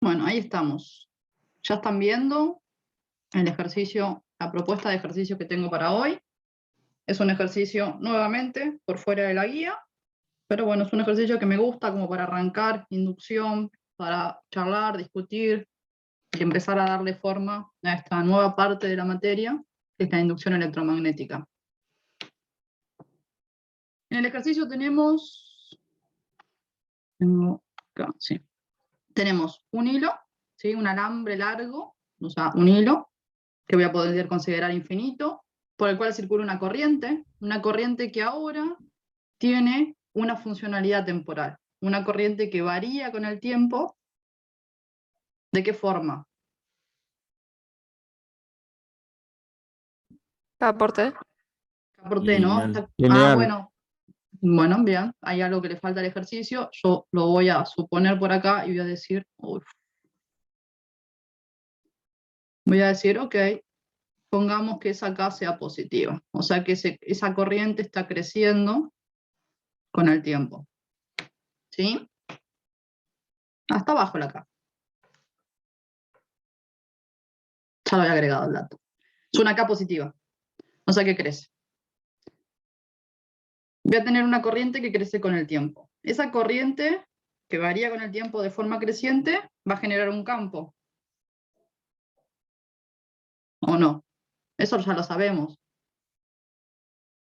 Bueno, ahí estamos. Ya están viendo el ejercicio, la propuesta de ejercicio que tengo para hoy. Es un ejercicio, nuevamente, por fuera de la guía, pero bueno, es un ejercicio que me gusta como para arrancar, inducción, para charlar, discutir y empezar a darle forma a esta nueva parte de la materia, que es la inducción electromagnética. En el ejercicio tenemos un hilo, ¿sí? Un alambre largo, o sea, un hilo, que voy a poder considerar infinito, por el cual circula una corriente que ahora tiene una funcionalidad temporal, una corriente que varía con el tiempo. ¿De qué forma? Aporte. Aporté, ¿no? Lineal. Bueno, bien, hay algo que le falta al ejercicio, yo lo voy a suponer por acá y voy a decir, ok, pongamos que esa K sea positiva, o sea que esa corriente está creciendo con el tiempo, ¿sí? Hasta abajo la K. Ya lo había agregado el dato. Es una K positiva, o sea que crece. Voy a tener una corriente que crece con el tiempo. Esa corriente, que varía con el tiempo de forma creciente, va a generar un campo. ¿O no? Eso ya lo sabemos.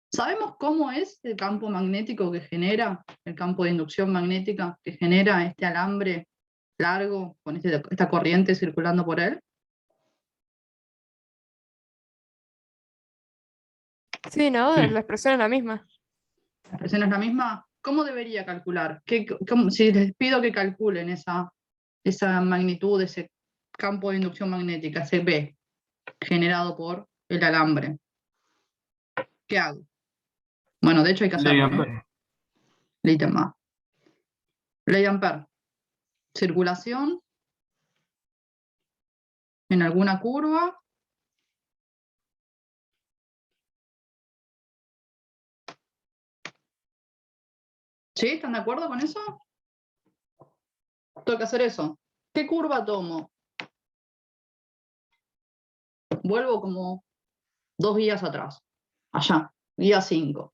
¿Sabemos cómo es el campo magnético que genera, el campo de inducción magnética que genera este alambre largo con esta corriente circulando por él? Sí, ¿no? Sí. La expresión es la misma. ¿La expresión es la misma? ¿Cómo debería calcular? Si les pido que calculen esa magnitud, ese campo de inducción magnética, ese B, generado por el alambre, ¿qué hago? Bueno, de hecho hay que hacerlo, ¿no? Ley más. Ley Ampère. Circulación en alguna curva. ¿Sí? ¿Están de acuerdo con eso? Tengo que hacer eso. ¿Qué curva tomo? Vuelvo como 2 guías atrás. Allá, guía 5.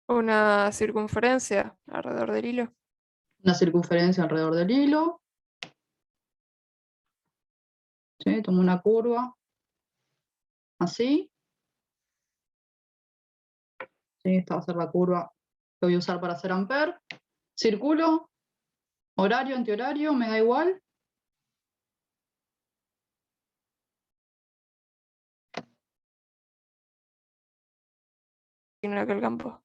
Una circunferencia alrededor del hilo. Una circunferencia alrededor del hilo. ¿Sí? Tomo una curva. Así. ¿Sí? Esta va a ser la curva que voy a usar para hacer Ampère. Circulo. Horario, antihorario, me da igual. Igual que el campo.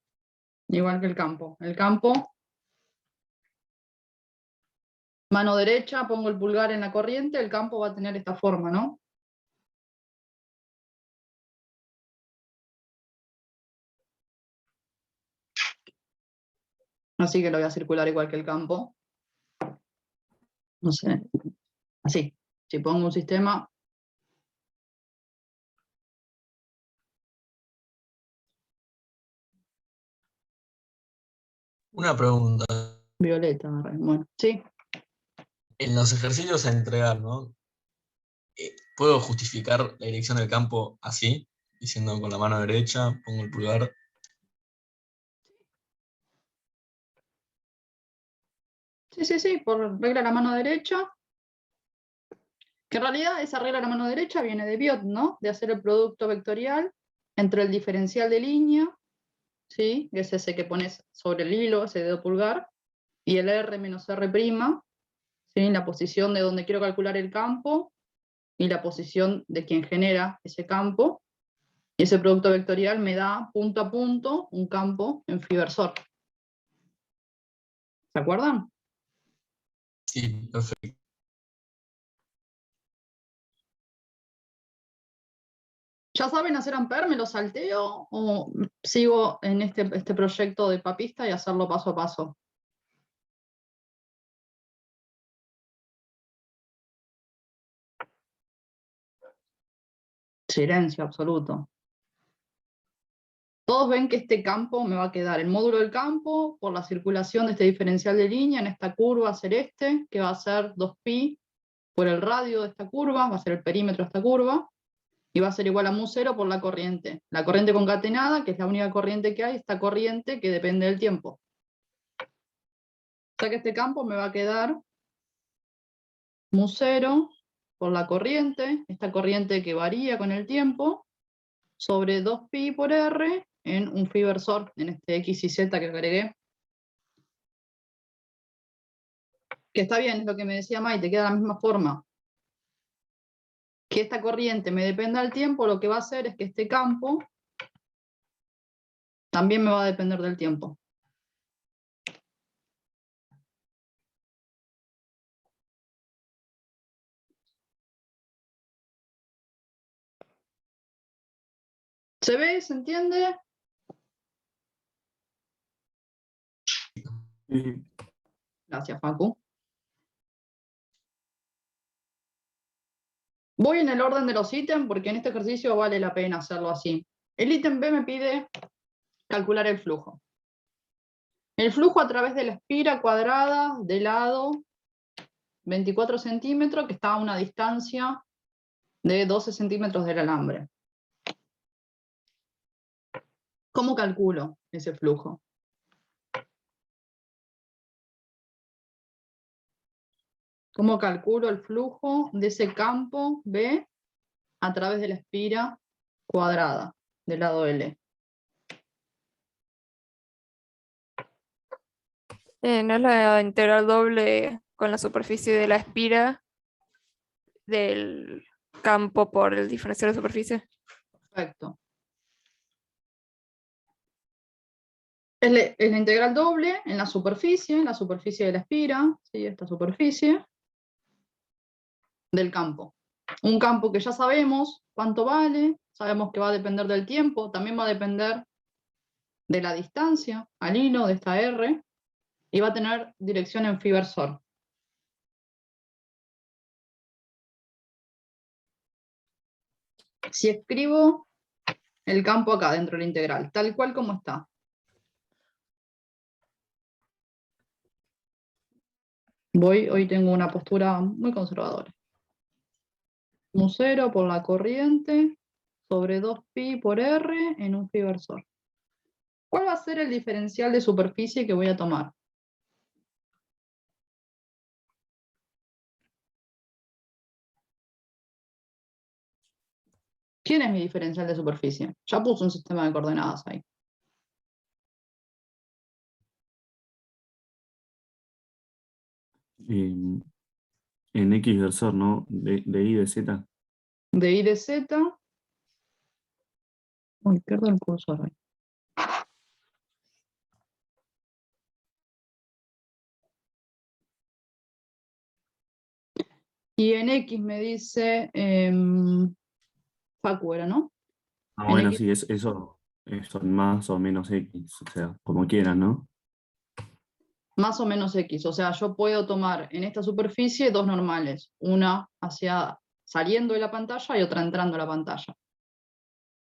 Igual que el campo. El campo, mano derecha, pongo el pulgar en la corriente, el campo va a tener esta forma, ¿no? Así que lo voy a circular igual que el campo. No sé, así. Si pongo un sistema Una pregunta. violeta, bueno, sí. En los ejercicios a entregar, ¿no? ¿Puedo justificar la dirección del campo así? Diciendo con la mano derecha, pongo el pulgar. Sí, por regla de la mano derecha. Que en realidad esa regla de la mano derecha viene de Biot, ¿no? De hacer el producto vectorial entre el diferencial de línea, ¿sí? Que es ese que pones sobre el hilo, ese dedo pulgar, y el R menos R', ¿sí? La posición de donde quiero calcular el campo y la posición de quien genera ese campo. Y ese producto vectorial me da punto a punto un campo en Fiversor. ¿Se acuerdan? Sí, perfecto. ¿Ya saben hacer Ampère? ¿Me lo salteo? ¿O sigo en este proyecto de papista y hacerlo paso a paso? Silencio absoluto. Todos ven que este campo me va a quedar el módulo del campo por la circulación de este diferencial de línea en esta curva celeste, que va a ser 2pi por el radio de esta curva, va a ser el perímetro de esta curva, y va a ser igual a mu0 por la corriente. La corriente concatenada, que es la única corriente que hay, esta corriente que depende del tiempo. O sea que este campo me va a quedar mu0 por la corriente, esta corriente que varía con el tiempo, sobre 2pi por r en un phi versor, en este x y z que agregué. Que está bien, es lo que me decía Maite, queda de la misma forma. Que esta corriente me dependa del tiempo, lo que va a hacer es que este campo también me va a depender del tiempo. ¿Se ve? ¿Se entiende? Gracias, Facu. Voy en el orden de los ítems porque en este ejercicio vale la pena hacerlo así. El ítem B me pide calcular el flujo. El flujo a través de la espira cuadrada de lado 24 centímetros, que está a una distancia de 12 centímetros del alambre. ¿Cómo calculo ese flujo? ¿Cómo calculo el flujo de ese campo B a través de la espira cuadrada del lado L? ¿No es la integral doble con la superficie de la espira del campo por el diferencial de superficie? Perfecto. Es la integral doble en la superficie de la espira, ¿sí? Esta superficie del campo. Un campo que ya sabemos cuánto vale, sabemos que va a depender del tiempo, también va a depender de la distancia al hilo de esta R, y va a tener dirección en phi versor. Si escribo el campo acá dentro de la integral, tal cual como está, hoy tengo una postura muy conservadora. Mu0 por la corriente sobre 2pi por r en un phi versor. ¿Cuál va a ser el diferencial de superficie que voy a tomar? ¿Quién es mi diferencial de superficie? Ya puse un sistema de coordenadas ahí. En X versor, ¿no? De Y de Z. De y de z. Uy, pierdo el cursor ahí. Y en X me dice Facu era, ¿no? Ah, En bueno, X, sí, eso son más o menos X, o sea, como quieran, ¿no? más o menos X. O sea, yo puedo tomar en esta superficie dos normales. Una hacia saliendo de la pantalla y otra entrando a la pantalla.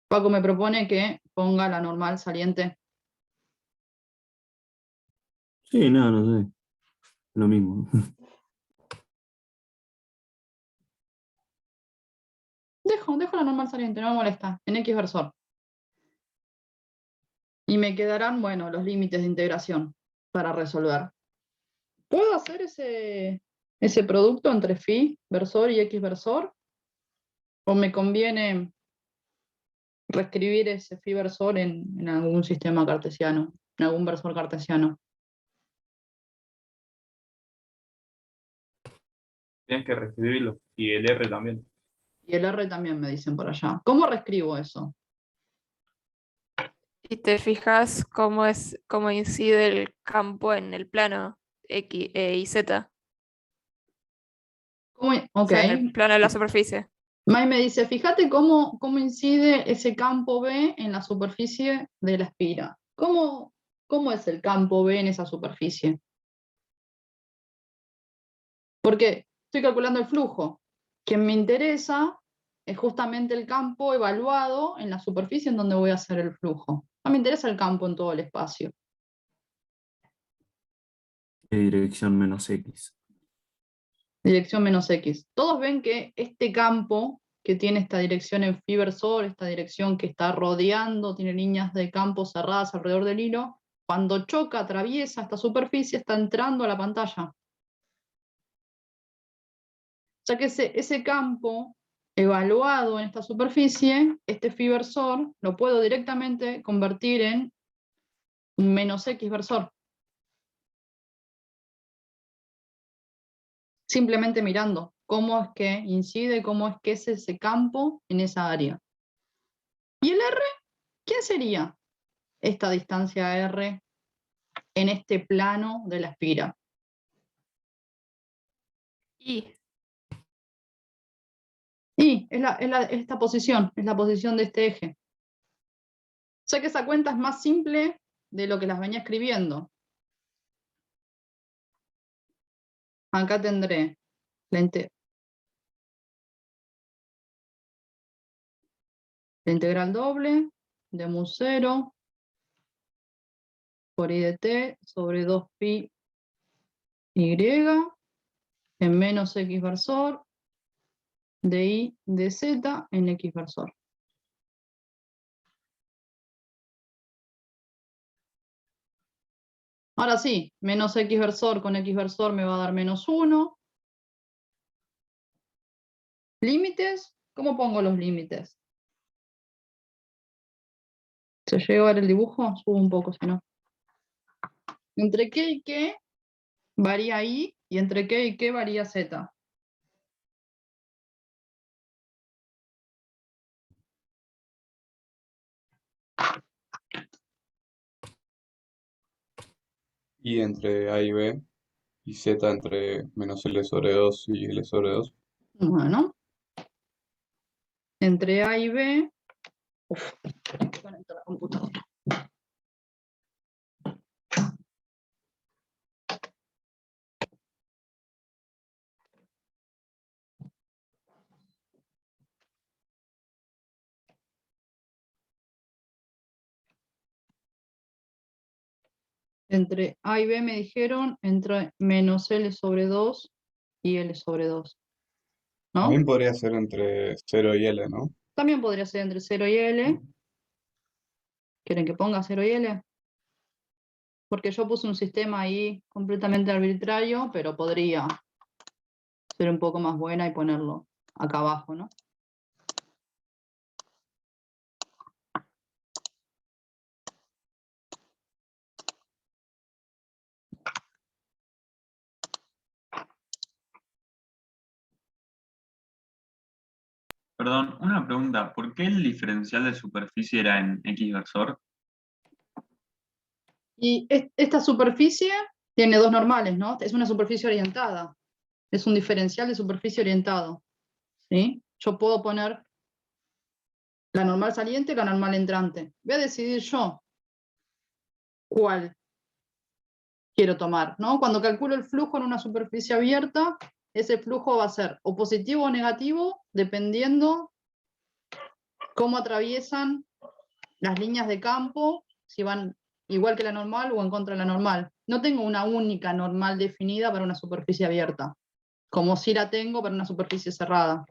Paco me propone que ponga la normal saliente. Sí, no sé. Lo mismo. Dejo la normal saliente, no me molesta. En X versor. Y me quedarán, bueno, los límites de integración para resolver. ¿Puedo hacer ese producto entre phi versor y X versor? ¿O me conviene reescribir ese phi versor en algún sistema cartesiano, en algún versor cartesiano? Tienes que reescribirlo. Y el R también. Y el R también me dicen por allá. ¿Cómo reescribo eso? Y te fijas cómo incide el campo en el plano X y Z, Ok. o sea, en el plano de la superficie. Mai me dice, fíjate cómo incide ese campo B en la superficie de la espira. ¿Cómo es el campo B en esa superficie? Porque estoy calculando el flujo. Que me interesa es justamente el campo evaluado en la superficie en donde voy a hacer el flujo. No me interesa el campo en todo el espacio. De dirección menos X. Dirección menos X. Todos ven que este campo que tiene esta dirección en phi versor, esta dirección que está rodeando, tiene líneas de campo cerradas alrededor del hilo, cuando choca, atraviesa esta superficie, está entrando a la pantalla. O sea que ese campo evaluado en esta superficie, este phi versor, lo puedo directamente convertir en un menos X versor. Simplemente mirando cómo es que incide, cómo es que es ese campo en esa área. ¿Y el R? ¿Quién sería esta distancia R en este plano de la espira? Y Y esta posición, es la posición de este eje. O sea que esa cuenta es más simple de lo que las venía escribiendo. Acá tendré la integral doble de mu 0 por i de t sobre 2pi y en menos x versor de i de z en x versor. Ahora sí, menos x versor con x versor me va a dar menos 1. ¿Límites? ¿Cómo pongo los límites? ¿Se llega a ver el dibujo? Subo un poco, si no. Entre qué y qué varía i, y entre qué y qué varía z. Y entre A y B, y Z entre menos L sobre 2 y L sobre 2. Bueno, entre a y b. Uf, conecto la computadora. Entre a y b me dijeron entre menos L sobre 2 y L sobre 2. ¿No? También podría ser entre 0 y L, ¿no? También podría ser entre 0 y L. ¿Quieren que ponga 0 y L? Porque yo puse un sistema ahí completamente arbitrario, pero podría ser un poco más buena y ponerlo acá abajo, ¿no? Perdón, una pregunta. ¿Por qué el diferencial de superficie era en X versor? Y esta superficie tiene dos normales, ¿no? Es una superficie orientada. Es un diferencial de superficie orientado. ¿Sí? Yo puedo poner la normal saliente y la normal entrante. Voy a decidir yo cuál quiero tomar, ¿no? Cuando calculo el flujo en una superficie abierta, ese flujo va a ser o positivo o negativo, dependiendo cómo atraviesan las líneas de campo, si van igual que la normal o en contra de la normal. No tengo una única normal definida para una superficie abierta, como si la tengo para una superficie cerrada.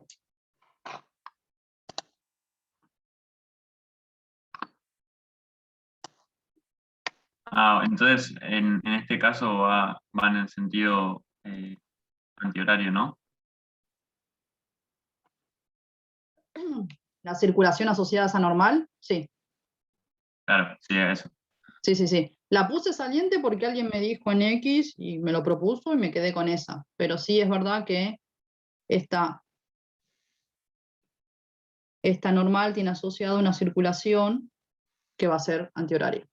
Ah, entonces en este caso va en el sentido antihorario, ¿no? La circulación asociada a esa normal, sí. Claro, sí, eso. Sí, sí, sí. La puse saliente porque alguien me dijo en X y me lo propuso y me quedé con esa. Pero sí es verdad que esta normal tiene asociada una circulación que va a ser antihoraria.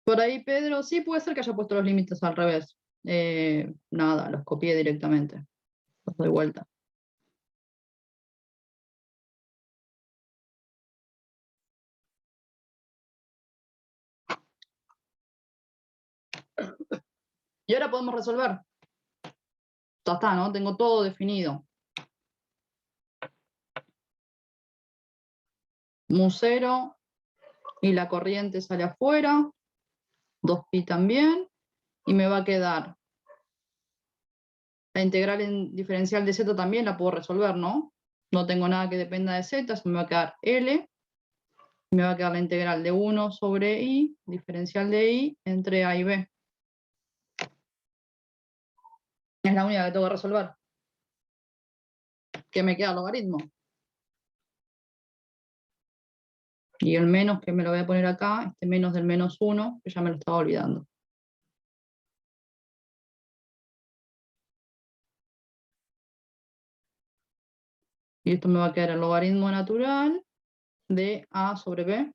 Por ahí, Pedro, sí puede ser que haya puesto los límites al revés. Nada, los copié directamente. Los doy vuelta. Y ahora podemos resolver. Ya está, ¿no? Tengo todo definido. mu 0 y la corriente sale afuera, 2pi también, y me va a quedar la integral en diferencial de z también la puedo resolver, ¿no? No tengo nada que dependa de z, se me va a quedar L, y me va a quedar la integral de 1 sobre i, diferencial de i, entre a y b. Es la única que tengo que resolver. Que me queda el logaritmo. Y el menos que me lo voy a poner acá, este menos del menos 1, que ya me lo estaba olvidando. Y esto me va a quedar el logaritmo natural de a sobre b.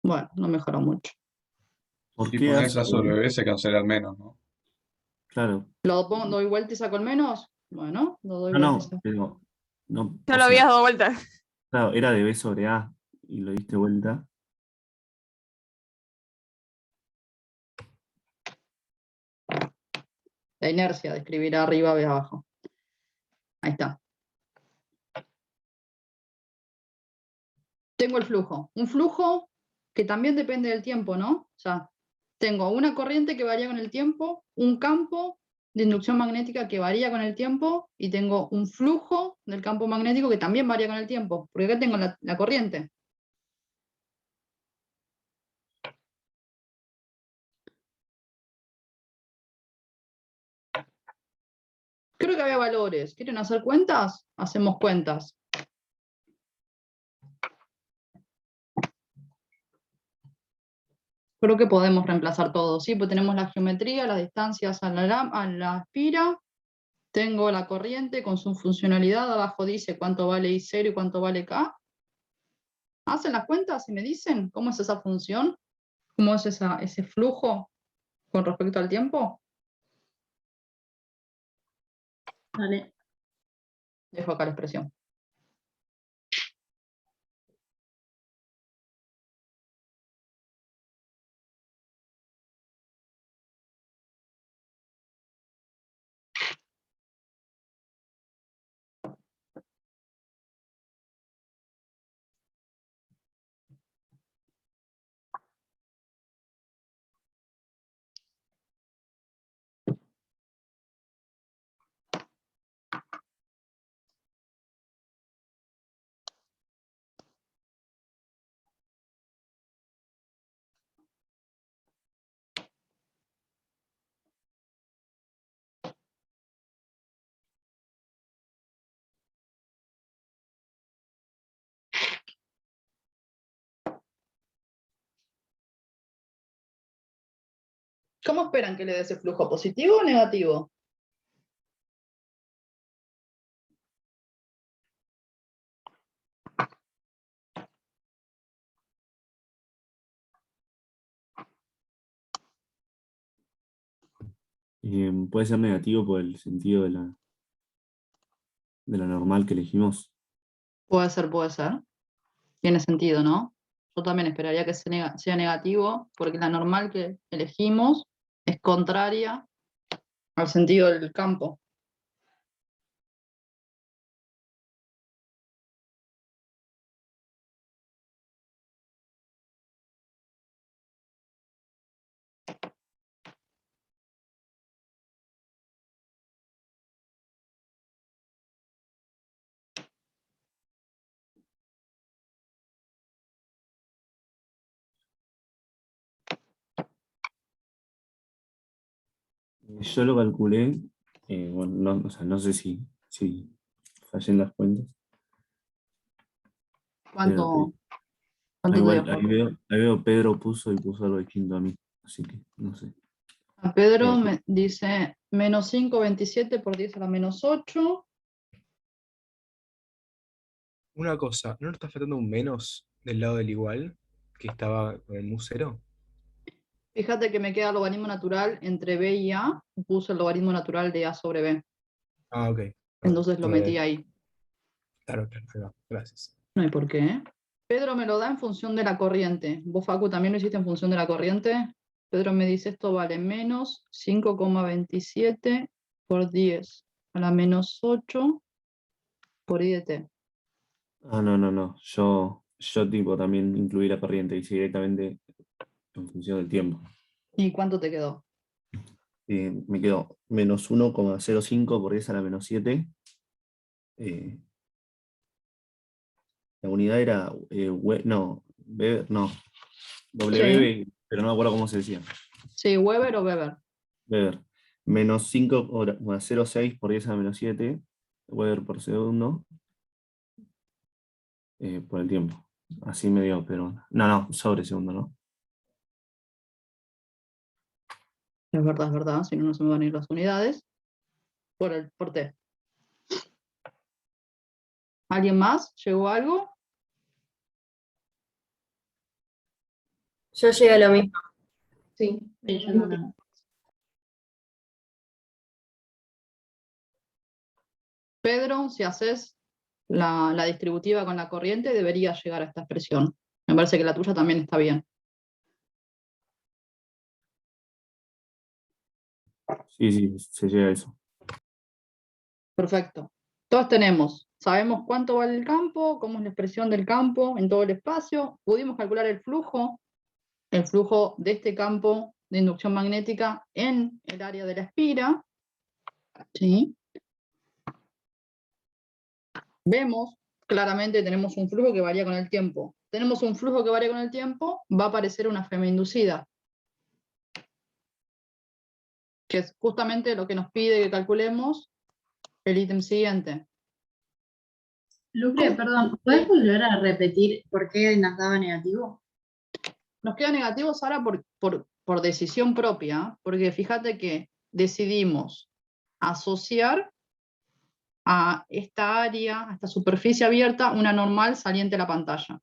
Bueno, no mejoró mucho. ¿Por Si qué A pones A sobre sobre B? B se cancela el menos, ¿no? Claro. ¿Lo pongo, doy vuelta y saco el menos? Bueno, lo doy No, vuelta y no, saco. pero no, Ya o lo sea, habías dado vuelta. claro, era de B sobre A y lo diste vuelta. La inercia de escribir arriba, b abajo. Ahí está. Tengo el flujo. Un flujo que también depende del tiempo, ¿no? O sea, tengo una corriente que varía con el tiempo, un campo de inducción magnética que varía con el tiempo, y tengo un flujo del campo magnético que también varía con el tiempo, porque acá tengo la corriente. Creo que había valores. ¿Quieren hacer cuentas? Hacemos cuentas. Creo que podemos reemplazar todo, ¿sí? Pues tenemos la geometría, las distancias a la espira, tengo la corriente con su funcionalidad, abajo dice cuánto vale I0 y cuánto vale K. ¿Hacen las cuentas y me dicen cómo es esa función? ¿Cómo es ese flujo con respecto al tiempo? Dale. Dejo acá la expresión. ¿Cómo esperan que le dé ese flujo? ¿Positivo o negativo? Puede ser negativo por el sentido de la normal que elegimos. Puede ser, puede ser. Tiene sentido, ¿no? Yo también esperaría que sea negativo, porque la normal que elegimos es contraria al sentido del campo. Yo lo calculé, bueno, no, o sea, no sé si fallé en las cuentas, pero ¿Cuánto te dio, igual Jorge? ahí veo Pedro puso algo distinto a mí, así que no sé. A Pedro Eh, me dice menos 5,27 por 10 a la menos 8. Una cosa, ¿no le está faltando un menos del lado del igual que estaba con el mu cero? Fíjate que me queda el logaritmo natural entre b y a. Puse el logaritmo natural de a sobre b. Ah, ok. Entonces lo metí Eh, ahí. Claro, claro, ahí va, gracias. No hay por qué. Pedro me lo da en función de la corriente. Vos, Facu, también lo hiciste en función de la corriente. Pedro me dice esto vale menos 5,27 por 10 a la menos 8 por I de t. Ah, no. Yo tipo también incluí la corriente, hice directamente en función del tiempo. ¿Y cuánto te quedó? Me quedó menos 1,05 por 10 a la menos 7. La unidad era, Weber, no, W, pero no me acuerdo cómo se decía. Sí, Weber o Weber. Weber. Menos 5,06 por 10 a la menos 7. Weber por segundo. Por el tiempo. Así me dio, pero. No, sobre segundo, ¿no? Es verdad, si no, no se me van a ir las unidades. Por T. ¿Alguien más? ¿Llegó algo? Yo llegué a lo mismo. Sí, yo no. Pedro, si haces la distributiva con la corriente, debería llegar a esta expresión. Me parece que la tuya también está bien. Sí, se llega a eso. Perfecto. Todos sabemos cuánto vale el campo, cómo es la expresión del campo en todo el espacio. Pudimos calcular el flujo de este campo de inducción magnética en el área de la espira. ¿Sí? Vemos claramente tenemos un flujo que varía con el tiempo. Tenemos un flujo que varía con el tiempo, va a aparecer una FM inducida, que es justamente lo que nos pide que calculemos el ítem siguiente. Lucre, perdón, ¿puedes volver a repetir por qué nos daba negativo? Nos queda negativo, Sara, por decisión propia, porque fíjate que decidimos asociar a esta área, a esta superficie abierta, una normal saliente a la pantalla.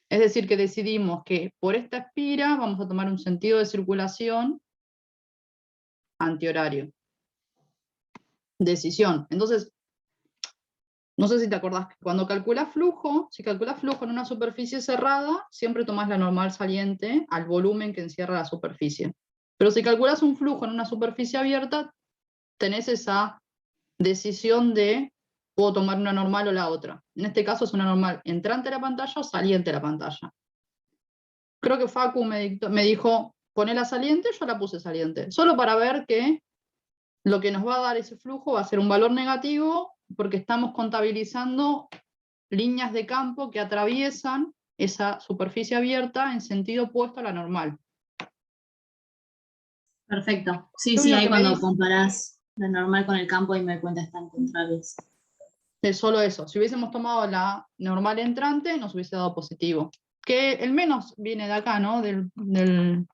Es decir, que decidimos que por esta espira vamos a tomar un sentido de circulación antihorario. Decisión. Entonces, no sé si te acordás que cuando calculas flujo, si calculas flujo en una superficie cerrada, siempre tomás la normal saliente al volumen que encierra la superficie. Pero si calculas un flujo en una superficie abierta, tenés esa decisión de puedo tomar una normal o la otra. En este caso es una normal entrante a la pantalla o saliente a la pantalla. Creo que Facu me dijo, poné la saliente, yo la puse saliente. Solo para ver que lo que nos va a dar ese flujo va a ser un valor negativo porque estamos contabilizando líneas de campo que atraviesan esa superficie abierta en sentido opuesto a la normal. Perfecto. Sí, Lo sí, único ahí que me cuando dice- comparás la normal con el campo y me cuenta están contrarios. Es solo eso. Si hubiésemos tomado la normal entrante, nos hubiese dado positivo. Que el menos viene de acá, ¿no? De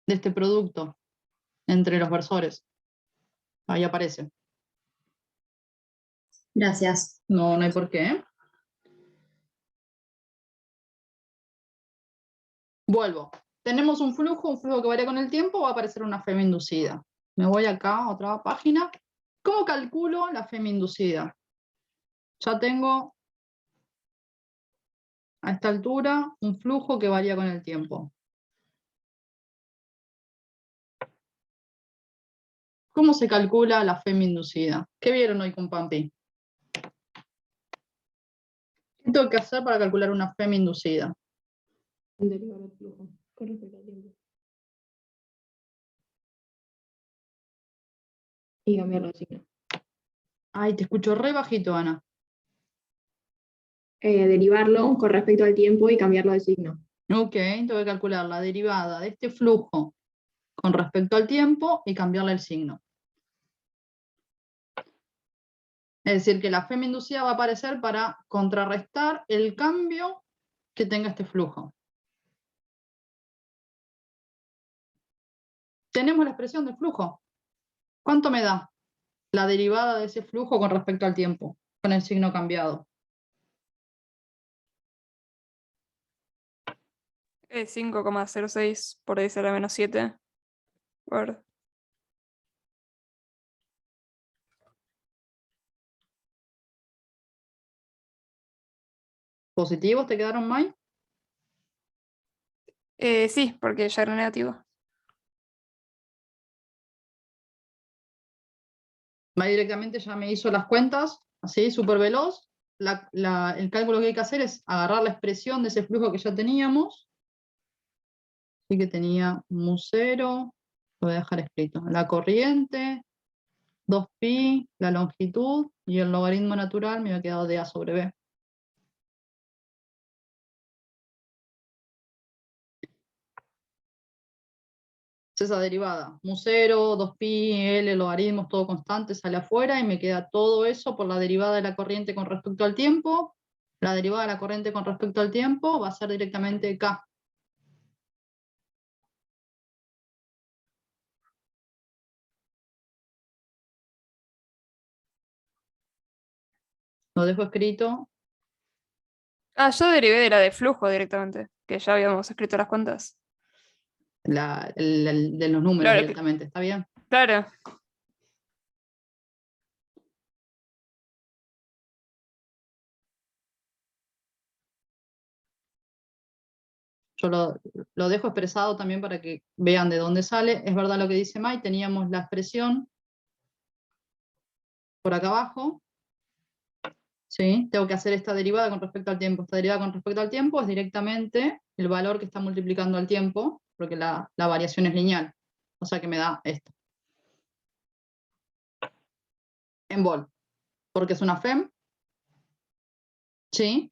este producto entre los versores. Ahí aparece. Gracias. No hay por qué. Vuelvo. Tenemos un flujo que varía con el tiempo, va a aparecer una FM inducida. Me voy acá a otra página. ¿Cómo calculo la FM inducida? Ya tengo a esta altura un flujo que varía con el tiempo. ¿Cómo se calcula la FM inducida? ¿Qué vieron hoy con Pampi? ¿Qué tengo que hacer para calcular una FM inducida? Derivar el flujo con respecto al tiempo. Y cambiarlo de signo. Ay, te escucho re bajito, Ana. Derivarlo con respecto al tiempo y cambiarlo de signo. Ok, tengo que calcular la derivada de este flujo con respecto al tiempo y cambiarle el signo. Es decir, que la FM inducida va a aparecer para contrarrestar el cambio que tenga este flujo. Tenemos la expresión del flujo. ¿Cuánto me da la derivada de ese flujo con respecto al tiempo, con el signo cambiado? 5,06 por 10 a la menos 7. Por ¿Positivos te quedaron, Mai? Sí, porque ya era negativo. Mai directamente ya me hizo las cuentas, así, súper veloz. El cálculo que hay que hacer es agarrar la expresión de ese flujo que ya teníamos. Así que tenía mu0, lo voy a dejar escrito, la corriente, 2pi, la longitud, y el logaritmo natural me había quedado de a sobre b. Esa derivada, mu0, 2pi, l, logaritmos, todo constante, sale afuera y me queda todo eso por la derivada de la corriente con respecto al tiempo. La derivada de la corriente con respecto al tiempo va a ser directamente k. Lo dejo escrito. Yo derivé de la de flujo directamente, que ya habíamos escrito las cuentas. De los números Claro, directamente, ¿está bien? Claro. Yo lo dejo expresado también para que vean de dónde sale. Es verdad lo que dice Mai, teníamos la expresión por acá abajo. ¿Sí? Tengo que hacer esta derivada con respecto al tiempo. Esta derivada con respecto al tiempo es directamente el valor que está multiplicando al tiempo, porque la variación es lineal. O sea que me da esto. En vol. Porque es una FEM. ¿Sí?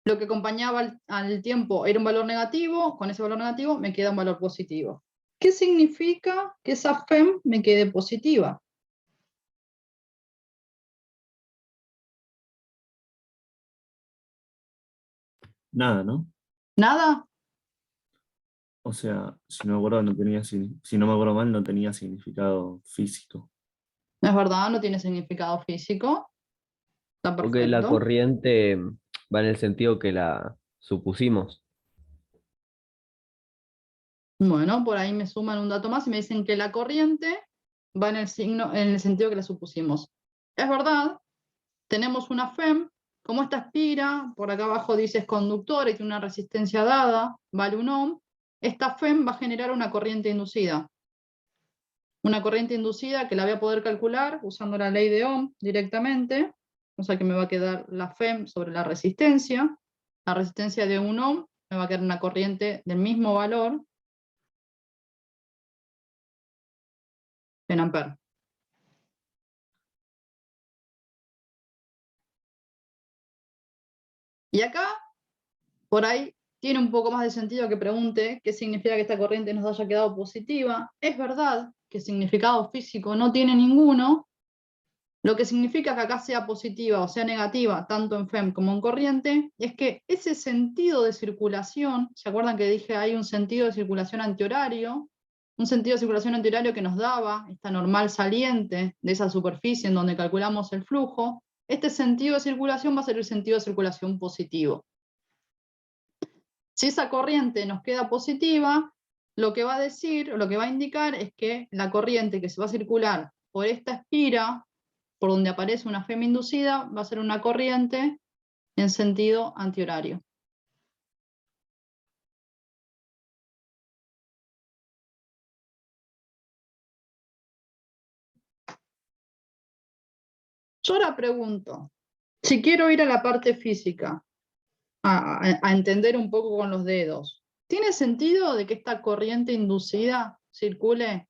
Lo que acompañaba al tiempo era un valor negativo. Con ese valor negativo me queda un valor positivo. ¿Qué significa que esa FEM me quede positiva? Nada, ¿no? ¿Nada? O sea, si no me acuerdo, si no me acuerdo mal, no tenía significado físico. No es verdad, no tiene significado físico. Está Porque la perfecto. corriente va en el sentido que la supusimos. Bueno, por ahí me suman un dato más y me dicen que la corriente va en el sentido que la supusimos. Es verdad, tenemos una FEM, como esta aspira, por acá abajo dice es conductora y tiene una resistencia dada, vale 1 ohm, esta FEM va a generar una corriente inducida. Una corriente inducida que la voy a poder calcular usando la ley de Ohm directamente, o sea que me va a quedar la FEM sobre la resistencia de 1 ohm, me va a quedar una corriente del mismo valor en amperes. Y acá, por ahí, tiene un poco más de sentido que pregunte qué significa que esta corriente nos haya quedado positiva. Es verdad que significado físico no tiene ninguno. Lo que significa que acá sea positiva o sea negativa, tanto en FEM como en corriente, es que ese sentido de circulación, ¿se acuerdan que dije hay un sentido de circulación antihorario? Un sentido de circulación antihorario que nos daba esta normal saliente de esa superficie en donde calculamos el flujo. Este sentido de circulación va a ser el sentido de circulación positivo. Si esa corriente nos queda positiva, lo que va a decir, o lo que va a indicar es que la corriente que se va a circular por esta espira, por donde aparece una FEM inducida, va a ser una corriente en sentido antihorario. Yo ahora pregunto, si quiero ir a la parte física, a entender un poco con los dedos, ¿tiene sentido de que esta corriente inducida circule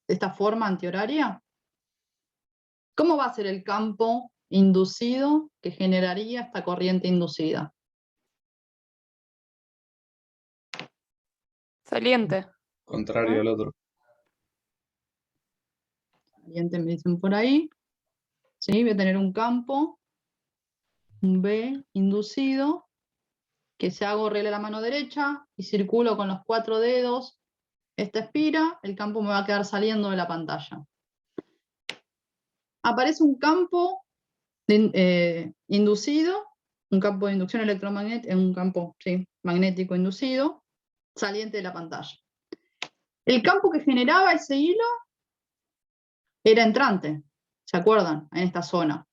de esta forma antihoraria? ¿Cómo va a ser el campo inducido que generaría esta corriente inducida? Saliente. Contrario al otro. Saliente me dicen por ahí. ¿Sí? Voy a tener un campo, un B inducido, que si hago regla a la mano derecha y circulo con los 4 dedos esta espira, el campo me va a quedar saliendo de la pantalla. Aparece un campo inducido, un campo de inducción electromagnética, un campo magnético inducido, saliente de la pantalla. El campo que generaba ese hilo era entrante, ¿se acuerdan? En esta zona.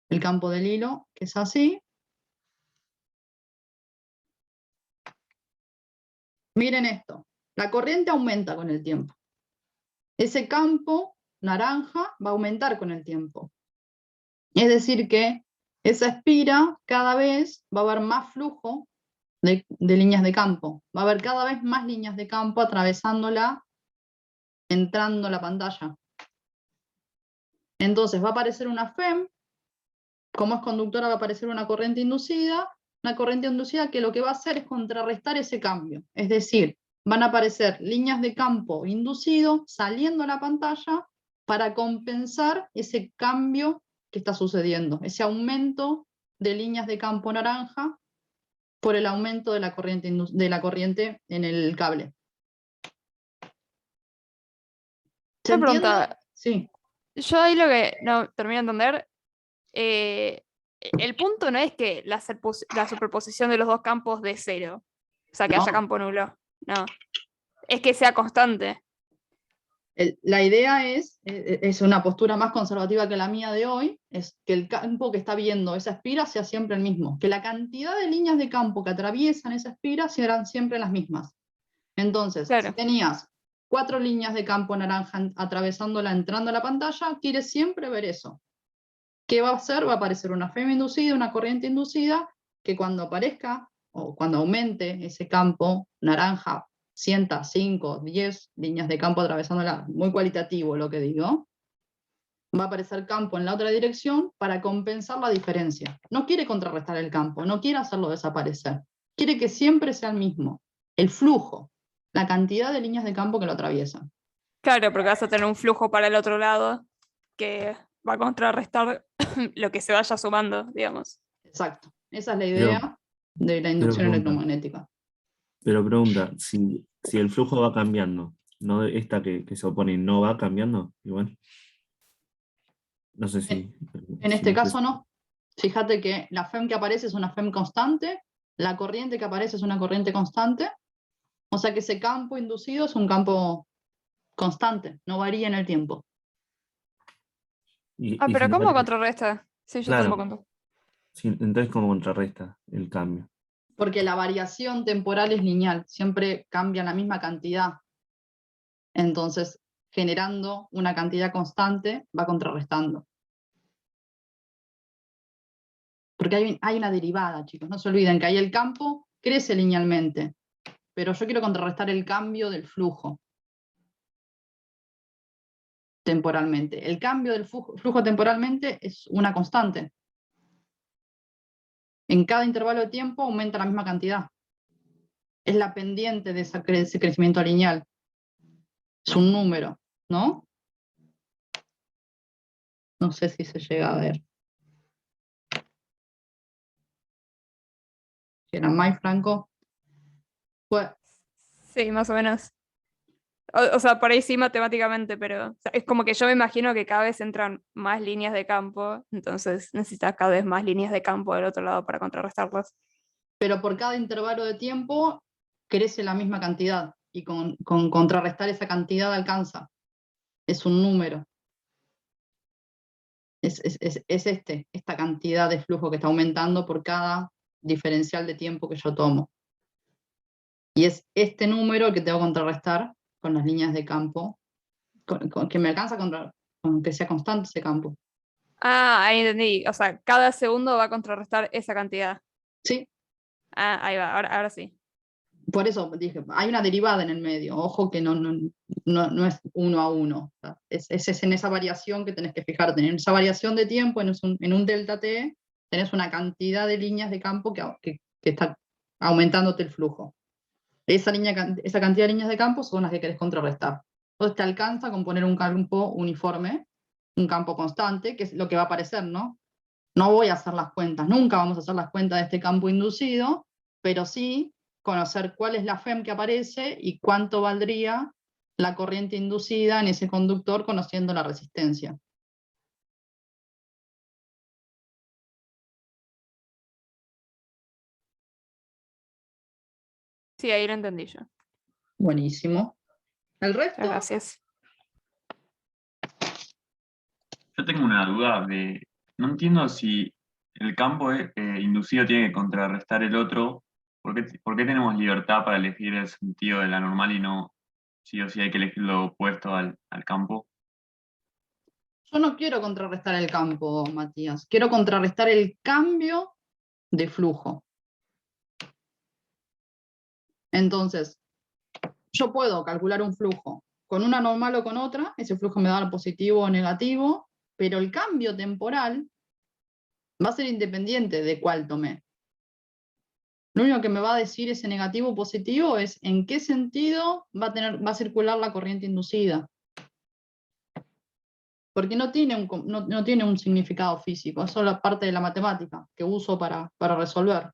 El campo del hilo, que es así, Miren esto, la corriente aumenta con el tiempo. Ese campo naranja va a aumentar con el tiempo. Es decir que esa espira cada vez va a haber más flujo de líneas de campo. Va a haber cada vez más líneas de campo atravesándola, entrando a la pantalla. Entonces va a aparecer una FEM, como es conductora va a aparecer una corriente inducida que lo que va a hacer es contrarrestar ese cambio. Es decir, van a aparecer líneas de campo inducido saliendo a la pantalla para compensar ese cambio que está sucediendo, ese aumento de líneas de campo naranja por el aumento de la corriente en el cable. ¿Se Una entiende? pregunta. Sí. Yo ahí lo que no termino de entender, el punto no es que la superposición de los dos campos de cero, o sea, que haya No. campo nulo, no. Es que sea constante. La idea es una postura más conservativa que la mía de hoy, es que el campo que está viendo esa espira sea siempre el mismo, que la cantidad de líneas de campo que atraviesan esa espira serán siempre las mismas. Entonces, Claro. si tenías 4 líneas de campo naranja atravesándola, entrando a la pantalla, quieres siempre ver eso. ¿Qué va a hacer? Va a aparecer una FEM inducida, una corriente inducida, que cuando aparezca o cuando aumente ese campo naranja, 5, 10 líneas de campo atravesándola, muy cualitativo lo que digo, va a aparecer campo en la otra dirección para compensar la diferencia. No quiere contrarrestar el campo, no quiere hacerlo desaparecer. Quiere que siempre sea el mismo, el flujo, la cantidad de líneas de campo que lo atraviesan. Claro, porque vas a tener un flujo para el otro lado que va a contrarrestar lo que se vaya sumando, digamos. Exacto. Esa es la idea de la inducción electromagnética. Pero pregunta, si el flujo va cambiando, ¿no esta que se opone no va cambiando igual? No sé si... En este caso no. Fíjate que la FEM que aparece es una FEM constante, la corriente que aparece es una corriente constante, o sea que ese campo inducido es un campo constante, no varía en el tiempo. Pero ¿cómo contrarresta? Sí, yo Claro. tampoco. Sí, entonces, ¿cómo contrarresta el cambio? Porque la variación temporal es lineal, siempre cambia la misma cantidad. Entonces, generando una cantidad constante, va contrarrestando. Porque hay una derivada, chicos, no se olviden que ahí el campo crece linealmente, pero yo quiero contrarrestar el cambio del flujo temporalmente. El cambio del flujo temporalmente es una constante. En cada intervalo de tiempo aumenta la misma cantidad. Es la pendiente de ese crecimiento lineal. Es un número, ¿no? No sé si se llega a ver. ¿Era más Franco? Pues, Sí, más o menos. O sea, por ahí sí matemáticamente, pero o sea, es como que yo me imagino que cada vez entran más líneas de campo, entonces necesitas cada vez más líneas de campo del otro lado para contrarrestarlas. pero por cada intervalo de tiempo crece la misma cantidad y con contrarrestar esa cantidad alcanza. Es un número. Es esta cantidad de flujo que está aumentando por cada diferencial de tiempo que yo tomo. Y es este número el que tengo que contrarrestar con las líneas de campo, que me alcanza con que sea constante ese campo. Ah, ahí entendí. O sea, cada segundo va a contrarrestar esa cantidad. Sí. Ah, ahí va, ahora sí. Por eso dije, hay una derivada en el medio. Ojo que no es 1 a 1. Es en esa variación que tenés que fijarte. En esa variación de tiempo, en un delta T, tenés una cantidad de líneas de campo que está aumentándote el flujo. Esa cantidad de líneas de campo son las que querés contrarrestar. Entonces te alcanza con poner un campo uniforme, un campo constante, que es lo que va a aparecer, ¿no? No voy a hacer las cuentas, nunca vamos a hacer las cuentas de este campo inducido, pero sí conocer cuál es la FEM que aparece y cuánto valdría la corriente inducida en ese conductor conociendo la resistencia. Sí, ahí lo entendí yo. Buenísimo. ¿El resto? Gracias. Yo tengo una duda no entiendo si el campo inducido tiene que contrarrestar el otro por qué tenemos libertad para elegir el sentido de la normal y no sí o sí hay que elegir lo opuesto al campo? Yo no quiero contrarrestar el campo, Matías. Quiero contrarrestar el cambio de flujo. Entonces, yo puedo calcular un flujo con una normal o con otra, ese flujo me da el positivo o negativo, pero el cambio temporal va a ser independiente de cuál tomé. Lo único que me va a decir ese negativo o positivo es en qué sentido va a circular la corriente inducida. Porque no tiene un significado físico, es solo parte de la matemática que uso para resolver.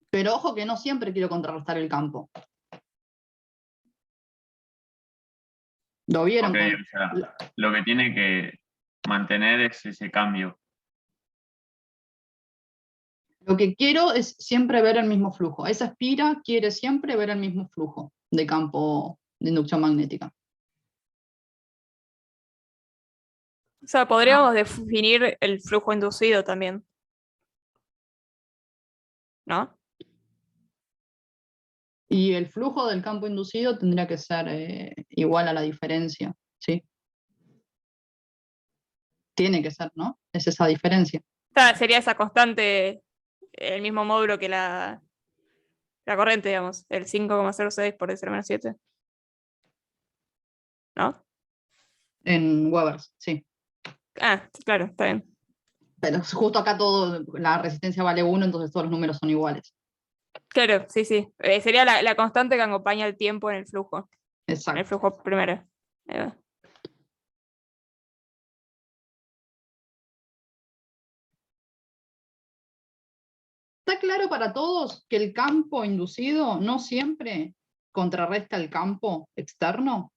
Pero ojo que no siempre quiero contrarrestar el campo. ¿Lo vieron? Ok, o sea, lo que tiene que mantener es ese cambio. Lo que quiero es siempre ver el mismo flujo. Esa espira quiere siempre ver el mismo flujo de campo de inducción magnética. O sea, podríamos definir el flujo inducido también. ¿No? Y el flujo del campo inducido tendría que ser igual a la diferencia, ¿sí? Tiene que ser, ¿no? Es esa diferencia. O sea, sería esa constante, el mismo módulo que la corriente, digamos, el 5,06 por 10⁻⁷. ¿No? En Webers, sí. Ah, claro, está bien. Pero justo acá la resistencia vale 1, entonces todos los números son iguales. Claro, sí, sí. Sería la constante que acompaña el tiempo en el flujo. Exacto. En el flujo primero. Ahí va. ¿Está claro para todos que el campo inducido no siempre contrarresta el campo externo?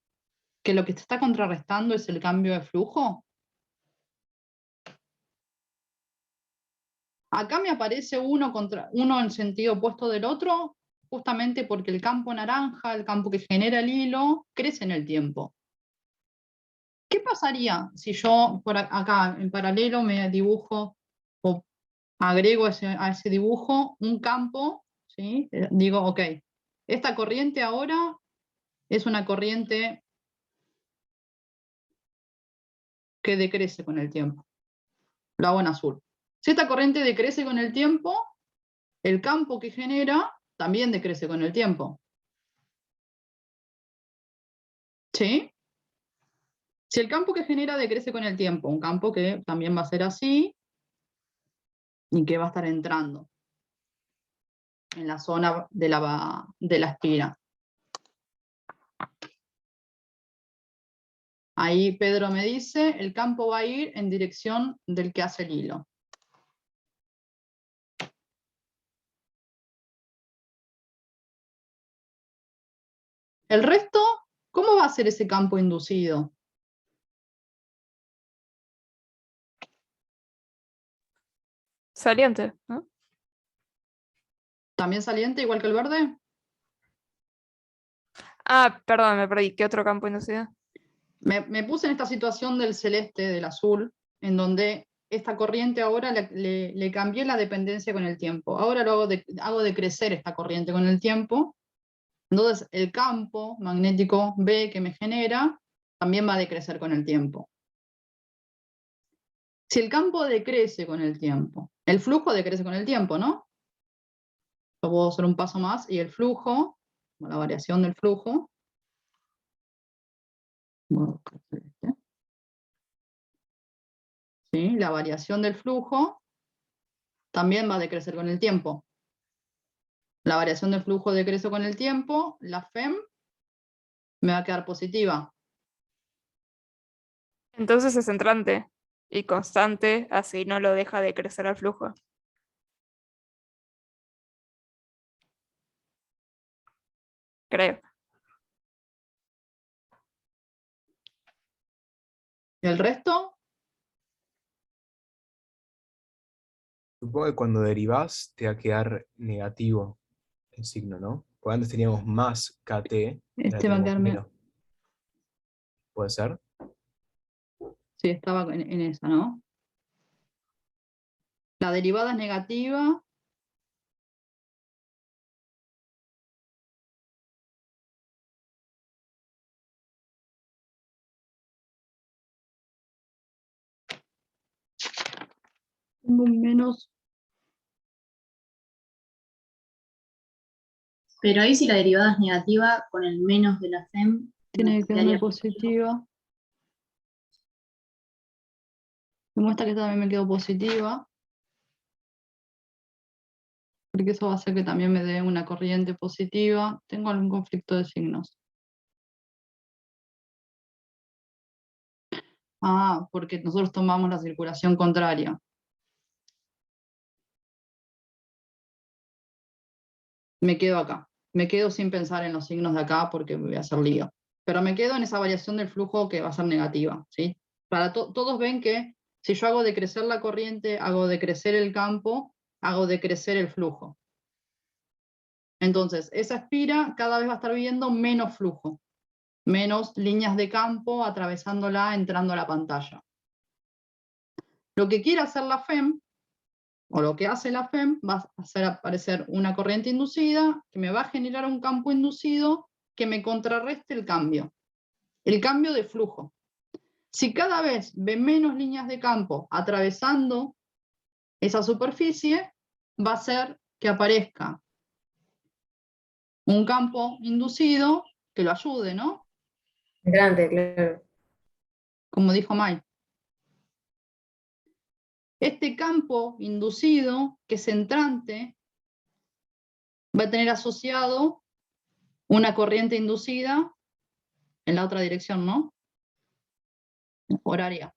¿Que lo que se está contrarrestando es el cambio de flujo? Acá me aparece uno en sentido opuesto del otro, justamente porque el campo naranja, el campo que genera el hilo, crece en el tiempo. ¿Qué pasaría si yo por acá en paralelo me dibujo o agrego a ese dibujo un campo, ¿sí? Digo, ok, esta corriente ahora es una corriente que decrece con el tiempo. Lo hago en azul. Si esta corriente decrece con el tiempo, el campo que genera también decrece con el tiempo. ¿Sí? Si el campo que genera decrece con el tiempo, un campo que también va a ser así y que va a estar entrando en la zona de la espira. Ahí Pedro me dice, el campo va a ir en dirección del que hace el hilo. El resto, ¿cómo va a ser ese campo inducido? Saliente, ¿no? ¿También saliente igual que el verde? Ah, perdón, me perdí. ¿Qué otro campo inducido? Me puse en esta situación del celeste, del azul, en donde esta corriente ahora le cambié la dependencia con el tiempo. Ahora hago decrecer esta corriente con el tiempo. Entonces el campo magnético B que me genera también va a decrecer con el tiempo. Si el campo decrece con el tiempo, el flujo decrece con el tiempo, ¿no? Yo puedo hacer un paso más y el flujo, la variación del flujo, ¿sí? La variación del flujo también va a decrecer con el tiempo. La variación del flujo decrece con el tiempo, la FEM me va a quedar positiva. Entonces es entrante y constante, así no lo deja de crecer al flujo. Creo. ¿Y el resto? Supongo que cuando derivás te va a quedar negativo el signo, ¿no? Porque antes teníamos más KT, ahora Este va a tenemos quedarme. menos. ¿Puede ser? Sí, estaba en esa, ¿no? La derivada es negativa. Tengo un menos. Pero ahí si la derivada es negativa, con el menos de la FEM, Tiene nos que quedarme quedaría positiva. Me muestra que esta también me quedó positiva. Porque eso va a hacer que también me dé una corriente positiva. Tengo algún conflicto de signos. Ah, porque nosotros tomamos la circulación contraria. Me quedo acá. Me quedo sin pensar en los signos de acá porque me voy a hacer lío. Pero me quedo en esa variación del flujo que va a ser negativa, ¿sí? Todos ven que si yo hago decrecer la corriente, hago decrecer el campo, hago decrecer el flujo. Entonces, esa espira cada vez va a estar viendo menos flujo, menos líneas de campo atravesándola, entrando a la pantalla. Lo que quiere hacer la FEM, o lo que hace la FEM, va a hacer aparecer una corriente inducida que me va a generar un campo inducido que me contrarreste el cambio de flujo. Si cada vez ve menos líneas de campo atravesando esa superficie, va a hacer que aparezca un campo inducido que lo ayude, ¿no? Grande, claro. Como dijo Mike. Este campo inducido, que es entrante, va a tener asociado una corriente inducida en la otra dirección, ¿no? Horaria.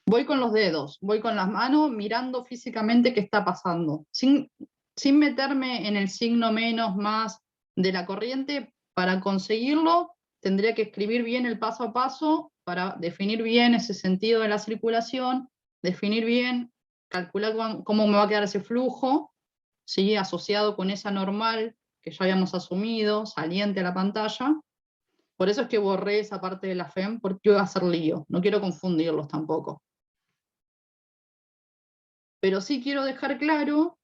Voy con los dedos, voy con las manos mirando físicamente qué está pasando, sin meterme en el signo menos más de la corriente. Para conseguirlo tendría que escribir bien el paso a paso para definir bien ese sentido de la circulación, definir bien, calcular cómo me va a quedar ese flujo, ¿sí? Asociado con esa normal que ya habíamos asumido, saliente a la pantalla. Por eso es que borré esa parte de la FEM, porque iba a hacer lío, no quiero confundirlos tampoco. Pero sí quiero dejar claro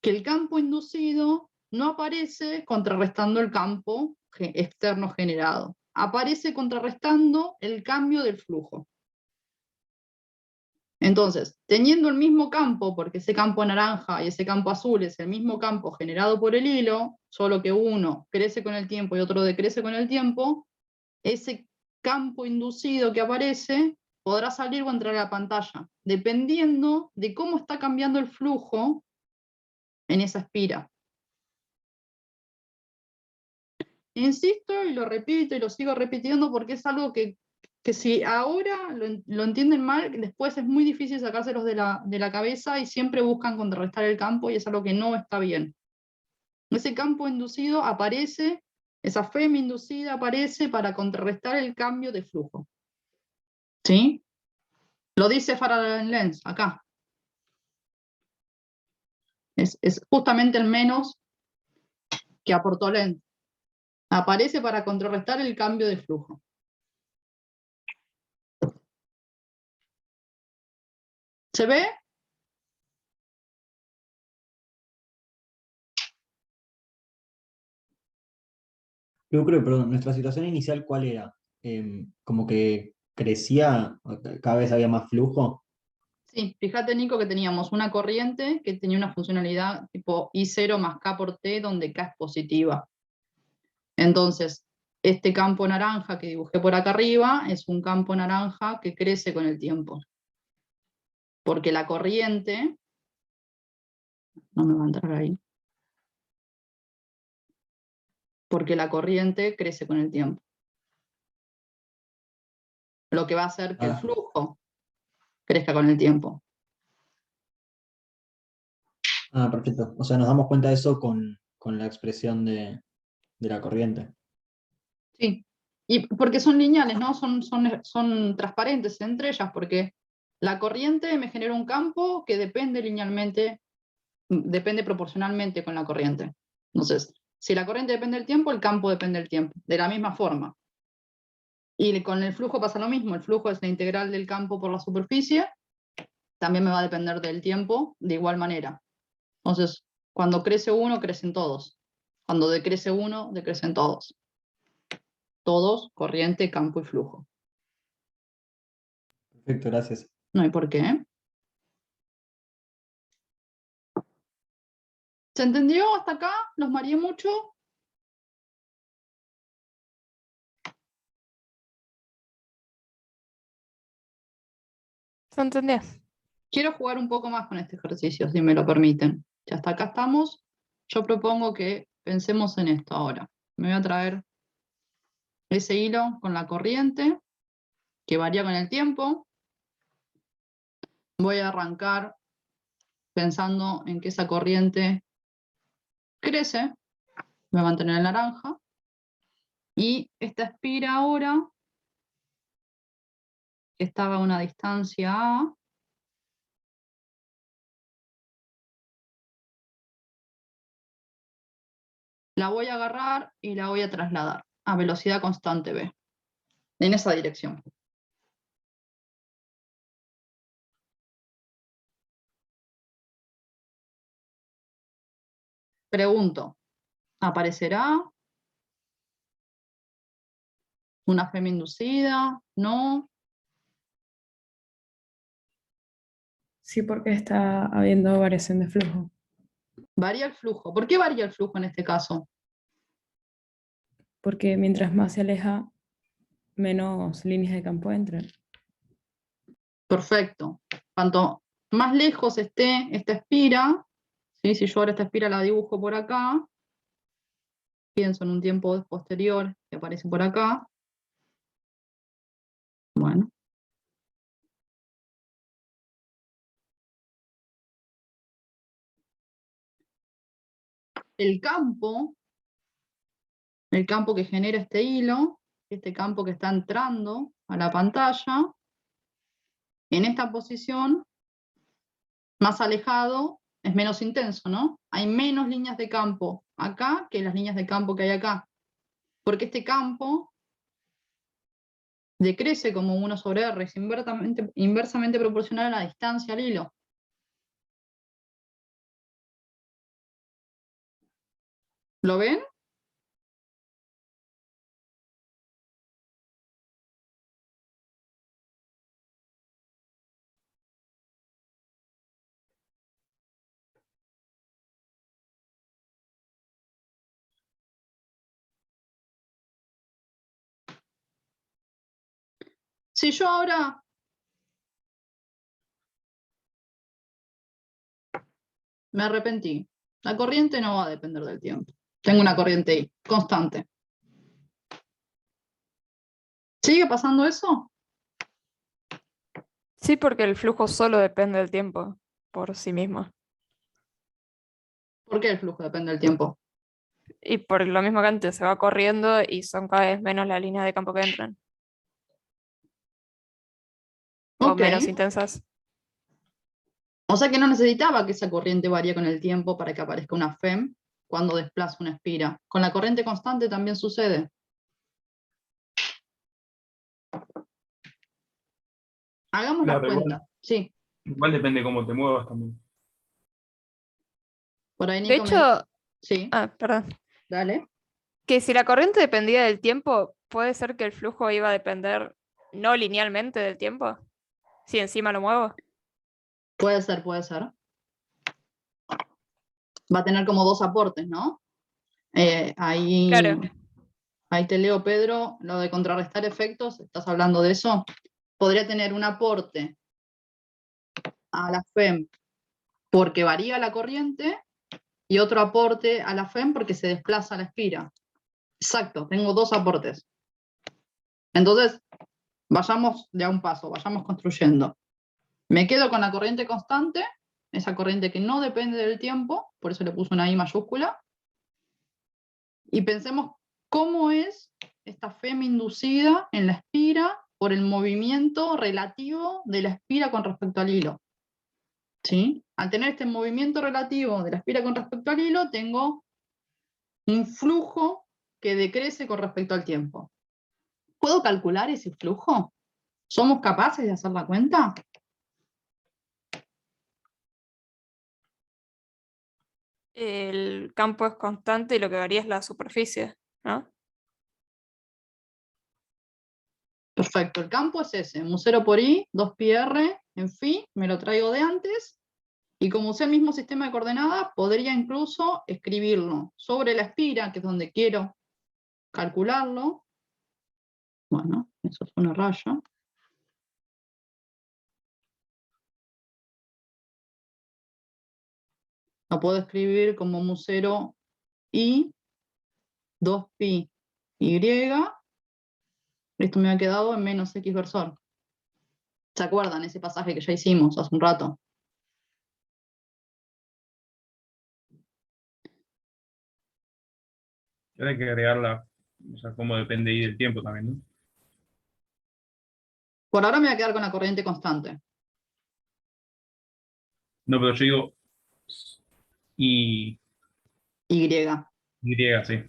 que el campo inducido no aparece contrarrestando el campo externo generado. Aparece contrarrestando el cambio del flujo. Entonces, teniendo el mismo campo, porque ese campo naranja y ese campo azul es el mismo campo generado por el hilo, solo que uno crece con el tiempo y otro decrece con el tiempo, ese campo inducido que aparece podrá salir o entrar a la pantalla, dependiendo de cómo está cambiando el flujo en esa espira. Insisto y lo repito y lo sigo repitiendo porque es algo que si ahora lo entienden mal, después es muy difícil sacárselos de la cabeza y siempre buscan contrarrestar el campo y es algo que no está bien. Ese campo inducido aparece, esa FEM inducida aparece para contrarrestar el cambio de flujo. ¿Sí? Lo dice Faraday-Lenz acá. Es justamente el menos que aportó Lenz. Aparece para contrarrestar el cambio de flujo. ¿Se ve? Yo creo, perdón, nuestra situación inicial, ¿cuál era? Como que crecía, cada vez había más flujo. Sí, fíjate, Nico, que teníamos una corriente que tenía una funcionalidad tipo I0 más K por T, donde K es positiva. Entonces, este campo naranja que dibujé por acá arriba es un campo naranja que crece con el tiempo. Porque la corriente, no me va a entrar ahí, porque la corriente crece con el tiempo. Lo que va a hacer que el flujo crezca con el tiempo. Ah, perfecto. O sea, nos damos cuenta de eso con la expresión de la corriente. Sí, y porque son lineales, ¿no? Son transparentes entre ellas, porque la corriente me genera un campo que depende linealmente, depende proporcionalmente con la corriente. Entonces, si la corriente depende del tiempo, el campo depende del tiempo, de la misma forma. Y con el flujo pasa lo mismo, el flujo es la integral del campo por la superficie, también me va a depender del tiempo de igual manera. Entonces, cuando crece uno, crecen todos. Cuando decrece uno, decrecen todos. Todos, corriente, campo y flujo. Perfecto, gracias. No hay por qué. ¿Se entendió hasta acá? ¿Los mareé mucho? ¿Se entendió? Quiero jugar un poco más con este ejercicio, si me lo permiten. Ya hasta acá estamos. Yo propongo que pensemos en esto ahora. Me voy a traer ese hilo con la corriente, que varía con el tiempo. Voy a arrancar pensando en que esa corriente crece. Voy a mantener el naranja. Y esta espira ahora, que estaba a una distancia A, la voy a agarrar y la voy a trasladar a velocidad constante v, en esa dirección. Pregunto, ¿aparecerá una FEM inducida? ¿No? Sí, porque está habiendo variación de flujo. Varía el flujo. ¿Por qué varía el flujo en este caso? Porque mientras más se aleja, menos líneas de campo entran. Perfecto. Cuanto más lejos esté esta espira, ¿sí? Si yo ahora esta espira la dibujo por acá, pienso en un tiempo posterior que aparece por acá. Bueno. El campo que genera este hilo, este campo que está entrando a la pantalla, en esta posición, más alejado, es menos intenso, ¿no? Hay menos líneas de campo acá que las líneas de campo que hay acá. Porque este campo decrece como 1 sobre R, es inversamente proporcional a la distancia al hilo. ¿Lo ven? Si yo ahora me arrepentí, la corriente no va a depender del tiempo. Tengo una corriente I, constante. ¿Sigue pasando eso? Sí, porque el flujo solo depende del tiempo por sí mismo. ¿Por qué el flujo depende del tiempo? Y por lo mismo que antes, se va corriendo y son cada vez menos las líneas de campo que entran. O Ok. menos intensas. O sea que no necesitaba que esa corriente varíe con el tiempo para que aparezca una FEM cuando desplaza una espira. Con la corriente constante también sucede. Hagamos la Claro, igual, cuenta. Sí, igual depende cómo te muevas también. por ahí De Nico me dice. hecho, Sí, perdón. dale. Que si la corriente dependía del tiempo, puede ser que el flujo iba a depender no linealmente del tiempo. Si encima lo muevo. Puede ser, puede ser. Va a tener como dos aportes, ¿no? Ahí, Claro. ahí te leo, Pedro, lo de contrarrestar efectos, ¿estás hablando de eso? Podría tener un aporte a la FEM porque varía la corriente y otro aporte a la FEM porque se desplaza la espira. Exacto, tengo dos aportes. Entonces, vayamos de a un paso, vayamos construyendo. Me quedo con la corriente constante, esa corriente que no depende del tiempo, por eso le puse una I mayúscula. Y pensemos cómo es esta FEM inducida en la espira por el movimiento relativo de la espira con respecto al hilo. ¿Sí? Al tener este movimiento relativo de la espira con respecto al hilo, tengo un flujo que decrece con respecto al tiempo. ¿Puedo calcular ese flujo? ¿Somos capaces de hacer la cuenta? El campo es constante y lo que varía es la superficie, ¿no? Perfecto, el campo es ese, mu0 por i, 2πr en phi, me lo traigo de antes, y como usé el mismo sistema de coordenadas, podría incluso escribirlo sobre la espira, que es donde quiero calcularlo. Bueno, eso fue una raya. Lo puedo escribir como mu0 i, 2π y, esto me ha quedado en menos x versor. ¿Se acuerdan ese pasaje que ya hicimos hace un rato? Ahora hay que agregarla, o sea, cómo depende ahí del tiempo también, ¿no? Por ahora me voy a quedar con la corriente constante. No, pero yo digo Y. Y, sí.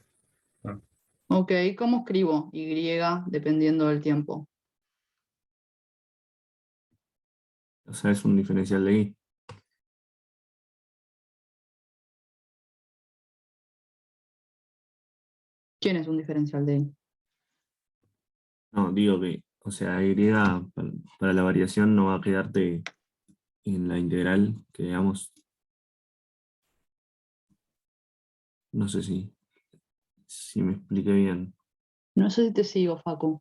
Bueno, Ok, ¿cómo escribo y dependiendo del tiempo? O sea, es un diferencial de y. ¿Quién es un diferencial de y? No, digo que, o sea, y para la variación no va a quedarte en la integral que digamos. No sé si me expliqué bien. No sé si te sigo, Facu.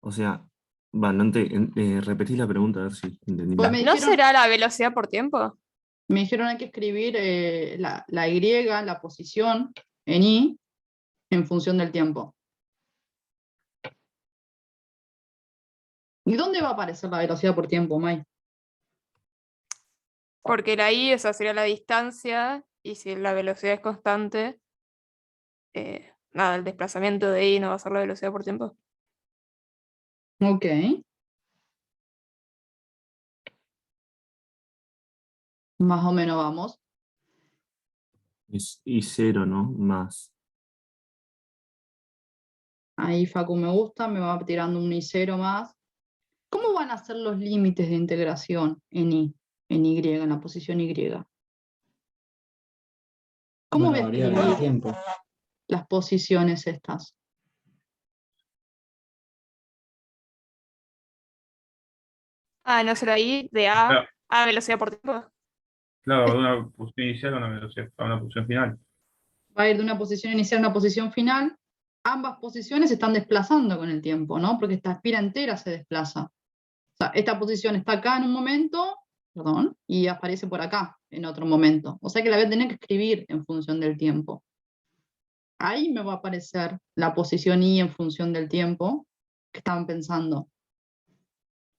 O sea, repetí la pregunta a ver si entendí Pues bien. ¿No será la velocidad por tiempo? me dijeron hay que escribir la y, la posición en y, en función del tiempo. ¿Y dónde va a aparecer la velocidad por tiempo, May? Porque la i, esa sería la distancia, y si la velocidad es constante, nada, el desplazamiento de i no va a ser la velocidad por tiempo. Ok. Más o menos vamos. Es I0, ¿no? Más. Ahí Facu me gusta, me va tirando un i0 más. ¿Cómo van a ser los límites de integración en y, en la posición y? ¿Cómo voy a Bueno, varía con el escribir tiempo. las posiciones estas? Ah, ¿no será i de claro, a velocidad por tiempo? claro, de una posición inicial a una velocidad, a una posición final. Va a ir de una posición inicial a una posición final. Ambas posiciones se están desplazando con el tiempo, ¿no? Porque esta espira entera se desplaza. O sea, esta posición está acá en un momento, perdón, y aparece por acá en otro momento. O sea que la voy a tener que escribir en función del tiempo. Ahí me va a aparecer la posición y en función del tiempo que estaban pensando.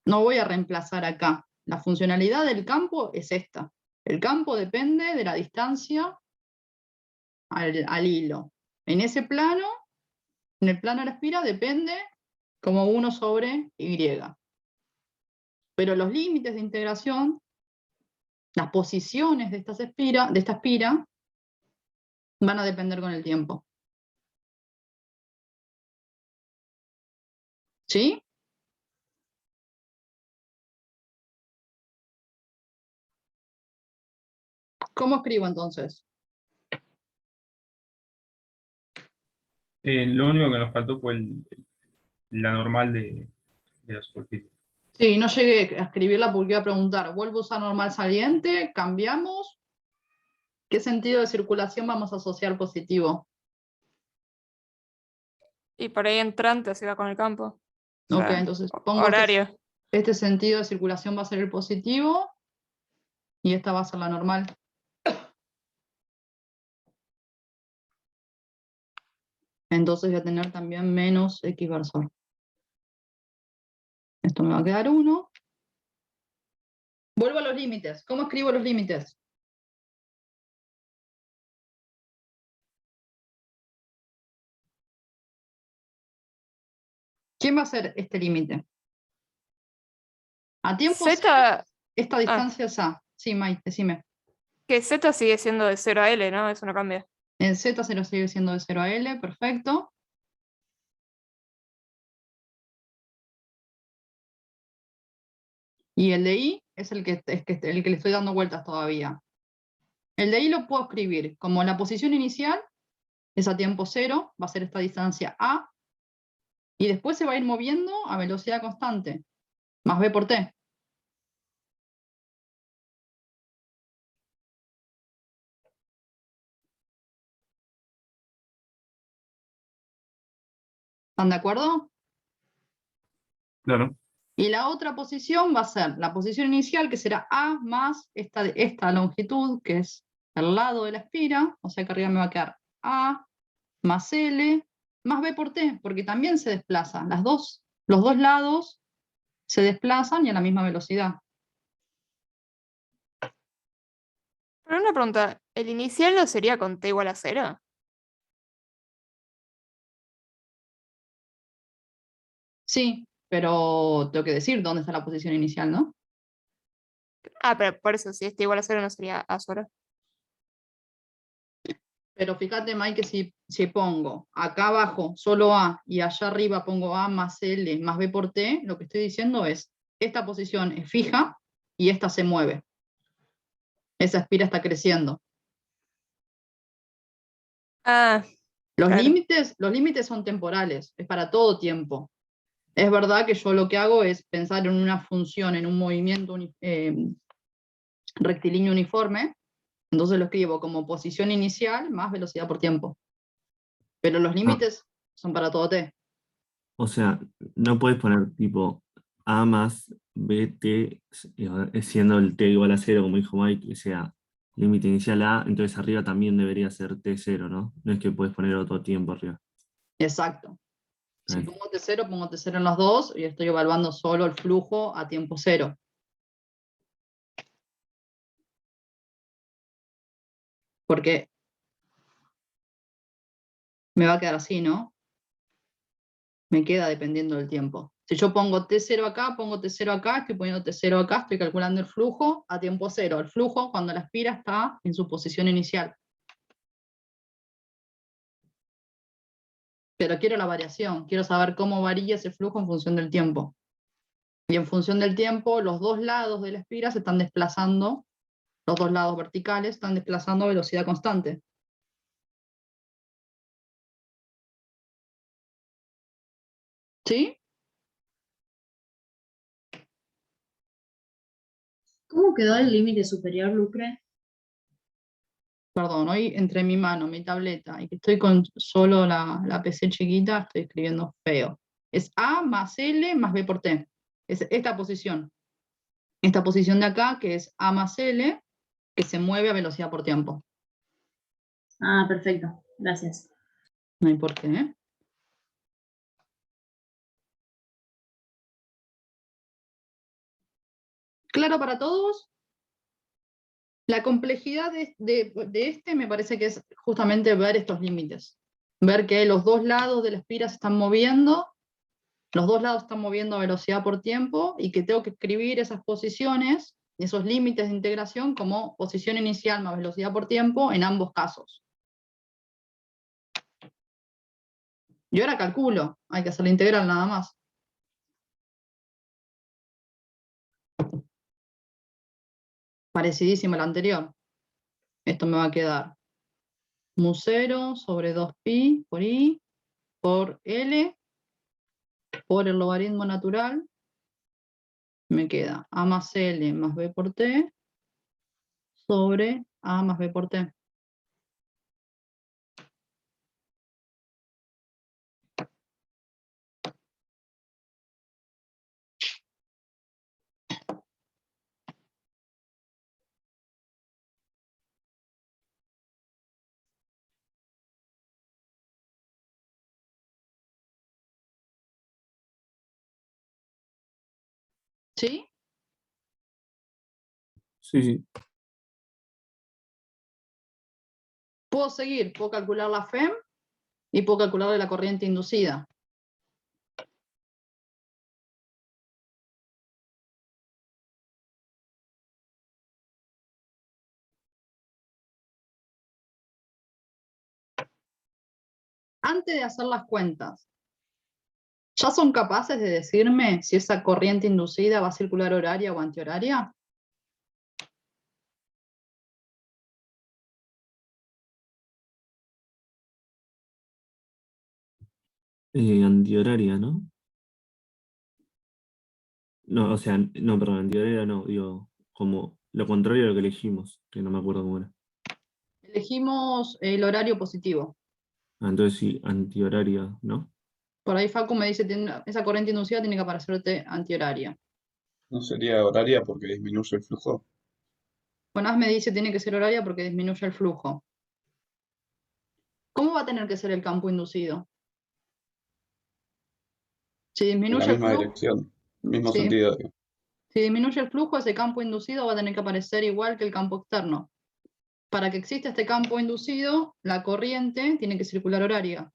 No voy a reemplazar acá. La funcionalidad del campo es esta. El campo depende de la distancia al hilo. En ese plano, en el plano de la espira, depende como 1 sobre y. Pero los límites de integración, las posiciones de esta espira, van a depender con el tiempo. ¿Sí? ¿Cómo escribo entonces? Lo único que nos faltó fue la normal de la superficie. Sí, no llegué a escribirla porque iba a preguntar, ¿vuelvo a usar normal saliente? ¿Cambiamos? ¿Qué sentido de circulación vamos a asociar positivo? Y por ahí entrante se va con el campo. O Ok, sea, entonces pongo horario. este sentido de circulación va a ser el positivo y esta va a ser la normal. Entonces voy a tener también menos x versor. Esto me va a quedar 1. Vuelvo a los límites. ¿Cómo escribo los límites? ¿Quién va a ser este límite? A tiempo Z, cero, esta distancia es A. Sí, Mai, decime. que Z sigue siendo de 0 a L, ¿no? Eso no cambia. El Z0 sigue siendo de 0 a L, perfecto. Y el de I es el que le estoy dando vueltas todavía. El de I lo puedo escribir como la posición inicial es a tiempo cero, va a ser esta distancia A, y después se va a ir moviendo a velocidad constante, más B por T. ¿Están de acuerdo? Claro. Y la otra posición va a ser la posición inicial, que será A más esta longitud, que es el lado de la espira, o sea que arriba me va a quedar A más L más B por T, porque también se desplazan. Los dos lados se desplazan y a la misma velocidad. Pero una pregunta, ¿el inicial no sería con t igual a 0? Sí, pero tengo que decir dónde está la posición inicial, ¿no? Ah, pero por eso, si t igual a 0 no sería a solo. Pero fíjate, Mike, que si pongo acá abajo solo A y allá arriba pongo A más L más B por T, lo que estoy diciendo es, esta posición es fija y esta se mueve. Esa espira está creciendo. Ah, Los claro. límites son temporales, es para todo tiempo. Es verdad que yo lo que hago es pensar en una función, en un movimiento rectilíneo uniforme, entonces lo escribo como posición inicial más velocidad por tiempo. Pero los límites son para todo t. O sea, no puedes poner tipo A más BT siendo el T igual a 0, como dijo Mike, que sea límite inicial A, entonces arriba también debería ser T0, ¿no? No es que puedes poner otro tiempo arriba. Exacto. Si Ahí. pongo T0 en los dos y estoy evaluando solo el flujo a tiempo cero. Porque me va a quedar así, ¿no? Me queda dependiendo del tiempo. Si yo pongo T0 acá, pongo T0 acá, estoy poniendo T0 acá, estoy calculando el flujo a tiempo cero. El flujo cuando la espira está en su posición inicial. Pero quiero la variación, quiero saber cómo varía ese flujo en función del tiempo. Y en función del tiempo, los dos lados de la espira se están desplazando, los dos lados verticales están desplazando a velocidad constante. ¿Sí? ¿Cómo quedó el límite superior, Lucre? Perdón, hoy entre mi mano, mi tableta, y que estoy con solo la PC chiquita, estoy escribiendo feo. Es A más L más B por T. Es esta posición. Esta posición de acá, que es A más L, que se mueve a velocidad por tiempo. Ah, perfecto. Gracias. No hay por qué, ¿eh? ¿Claro para todos? La complejidad de este me parece que es justamente ver estos límites. Ver que los dos lados de la espira se están moviendo, los dos lados están moviendo a velocidad por tiempo y que tengo que escribir esas posiciones, esos límites de integración como posición inicial más velocidad por tiempo en ambos casos. Y ahora calculo, hay que hacer la integral nada más. Parecidísimo al anterior. Esto me va a quedar mu0 sobre 2pi por i por L por el logaritmo natural. Me queda A más L más B por T sobre A más B por T. ¿Sí? Sí, sí. Puedo seguir, puedo calcular la FEM y puedo calcular la corriente inducida. Antes de hacer las cuentas, ¿Ya son capaces de decirme si esa corriente inducida va a circular horaria o antihoraria? Antihoraria, ¿no? No, o sea, no, perdón, antihoraria no, digo, como lo contrario a lo que elegimos, que no me acuerdo cómo era. Elegimos el horario positivo. Ah, entonces sí, antihoraria, ¿no? Por ahí Facu me dice, esa corriente inducida tiene que aparecerte antihoraria. ¿No sería horaria porque disminuye el flujo? Jonás me dice, tiene que ser horaria porque disminuye el flujo. ¿Cómo va a tener que ser el campo inducido? Si En la disminuye el misma flujo, dirección, mismo sí. sentido. Digo. Si disminuye el flujo, ese campo inducido va a tener que aparecer igual que el campo externo. Para que exista este campo inducido, la corriente tiene que circular horaria.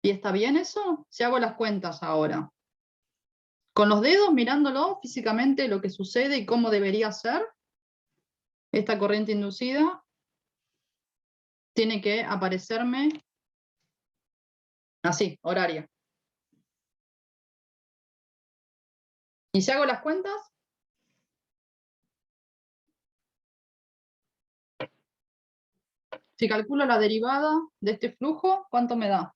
¿Y está bien eso? Si hago las cuentas ahora. Con los dedos mirándolo físicamente lo que sucede y cómo debería ser, esta corriente inducida tiene que aparecerme así, horaria. ¿Y si hago las cuentas? Si calculo la derivada de este flujo, ¿cuánto me da?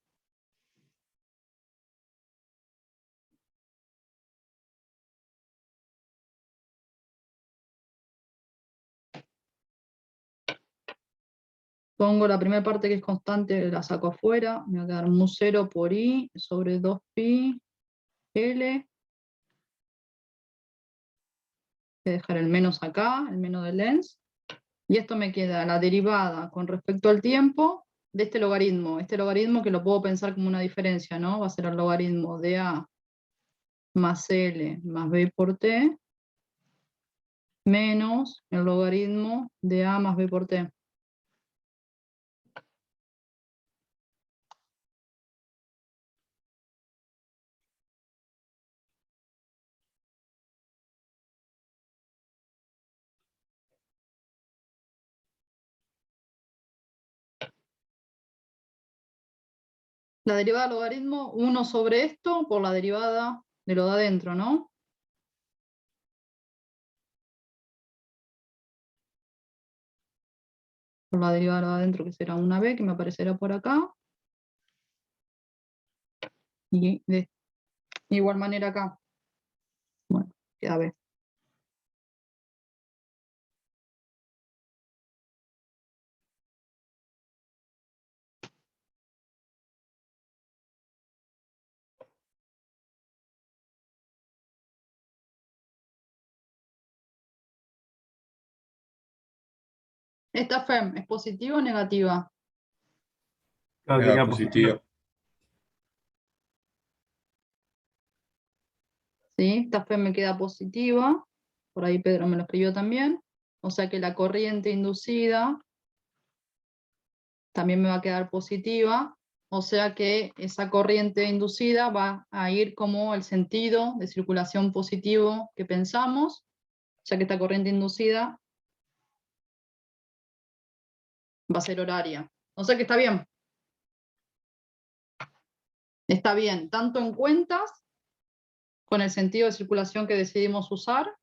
Pongo la primera parte que es constante, la saco afuera, me va a quedar mu 0 por i sobre 2pi L. Voy a dejar el menos acá, el menos de Lenz. Y esto me queda la derivada con respecto al tiempo de este logaritmo. Este logaritmo que lo puedo pensar como una diferencia, ¿no? Va a ser el logaritmo de a más L más b por t menos el logaritmo de a más b por t. La derivada del logaritmo, 1 sobre esto por la derivada de lo de adentro, ¿no? Por la derivada de lo de adentro, que será una b, que me aparecerá por acá. Y de igual manera acá. Bueno, queda b. ¿Esta FEM es positiva o negativa? Claro, Queda quería positivo. ¿Sí? Esta FEM me queda positiva. Por ahí Pedro me lo escribió también. O sea que la corriente inducida también me va a quedar positiva. O sea que esa corriente inducida va a ir como el sentido de circulación positivo que pensamos. O sea que esta corriente inducida va a ser horaria. O sea que está bien. Está bien, tanto en cuentas, con el sentido de circulación que decidimos usar,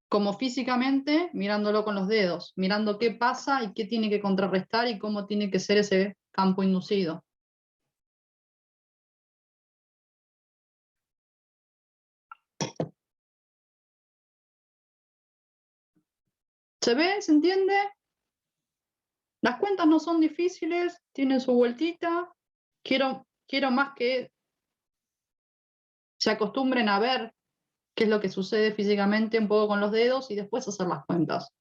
como físicamente, mirándolo con los dedos, mirando qué pasa y qué tiene que contrarrestar y cómo tiene que ser ese campo inducido. ¿Se ve? ¿Se entiende? Las cuentas no son difíciles, tienen su vueltita. Quiero más que se acostumbren a ver qué es lo que sucede físicamente un poco con los dedos y después hacer las cuentas.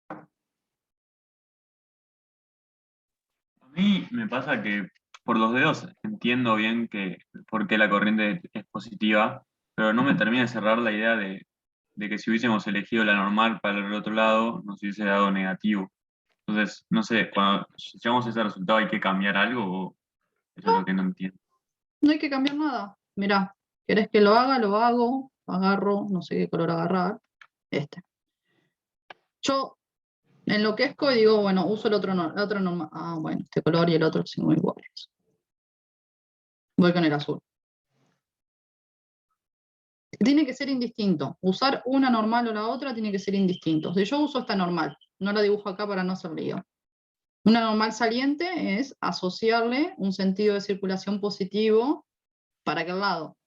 A mí me pasa que por los dedos entiendo bien que por qué la corriente es positiva, pero no me termina de cerrar la idea de que si hubiésemos elegido la normal para el otro lado, nos hubiese dado negativo. Entonces, no sé, cuando llegamos a ese resultado hay que cambiar algo o eso es lo que no entiendo. No hay que cambiar nada. Mirá, ¿querés que lo haga? Lo hago. Agarro, no sé qué color agarrar. Este. Yo enloquezco y digo, bueno, uso el otro, la otra norma. Ah, bueno, este color y el otro son iguales. Voy con el azul. Tiene que ser indistinto. Usar una normal o la otra tiene que ser indistinto. Si yo uso esta normal, no la dibujo acá para no hacer lío. Una normal saliente es asociarle un sentido de circulación positivo para aquel lado.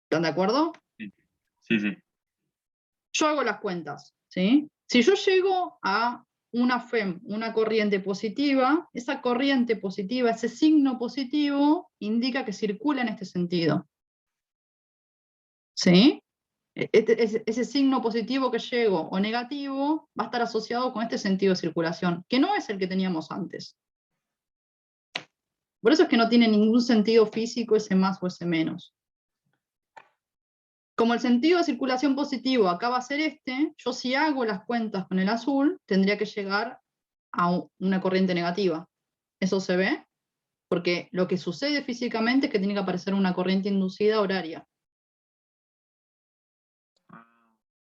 ¿Están de acuerdo? Sí, sí. Yo hago las cuentas, ¿sí? Si yo llego a una FEM, una corriente positiva, esa corriente positiva, ese signo positivo, indica que circula en este sentido. ¿Sí? Ese signo positivo que llego o negativo va a estar asociado con este sentido de circulación, que no es el que teníamos antes. Por eso es que no tiene ningún sentido físico ese más o ese menos. Como el sentido de circulación positivo acá va a ser este, yo si hago las cuentas con el azul, tendría que llegar a una corriente negativa. ¿Eso se ve? Porque lo que sucede físicamente es que tiene que aparecer una corriente inducida horaria.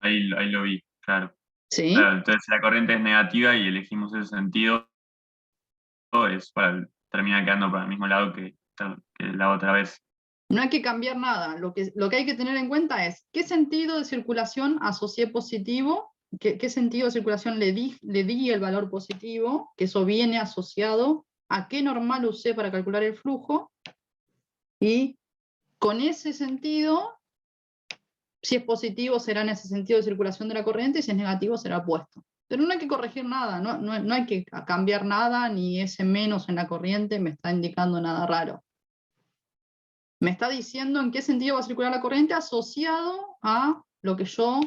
Ahí lo vi, claro. ¿Sí? Claro, entonces la corriente es negativa y elegimos ese sentido, es para terminar quedando para el mismo lado que la otra vez. No hay que cambiar nada. Lo que hay que tener en cuenta es qué sentido de circulación asocié positivo, qué sentido de circulación le di el valor positivo, que eso viene asociado a qué normal usé para calcular el flujo, y con ese sentido, si es positivo será en ese sentido de circulación de la corriente y si es negativo será opuesto. Pero no hay que corregir nada, no hay que cambiar nada, ni ese menos en la corriente me está indicando nada raro. Me está diciendo en qué sentido va a circular la corriente asociado a lo que yo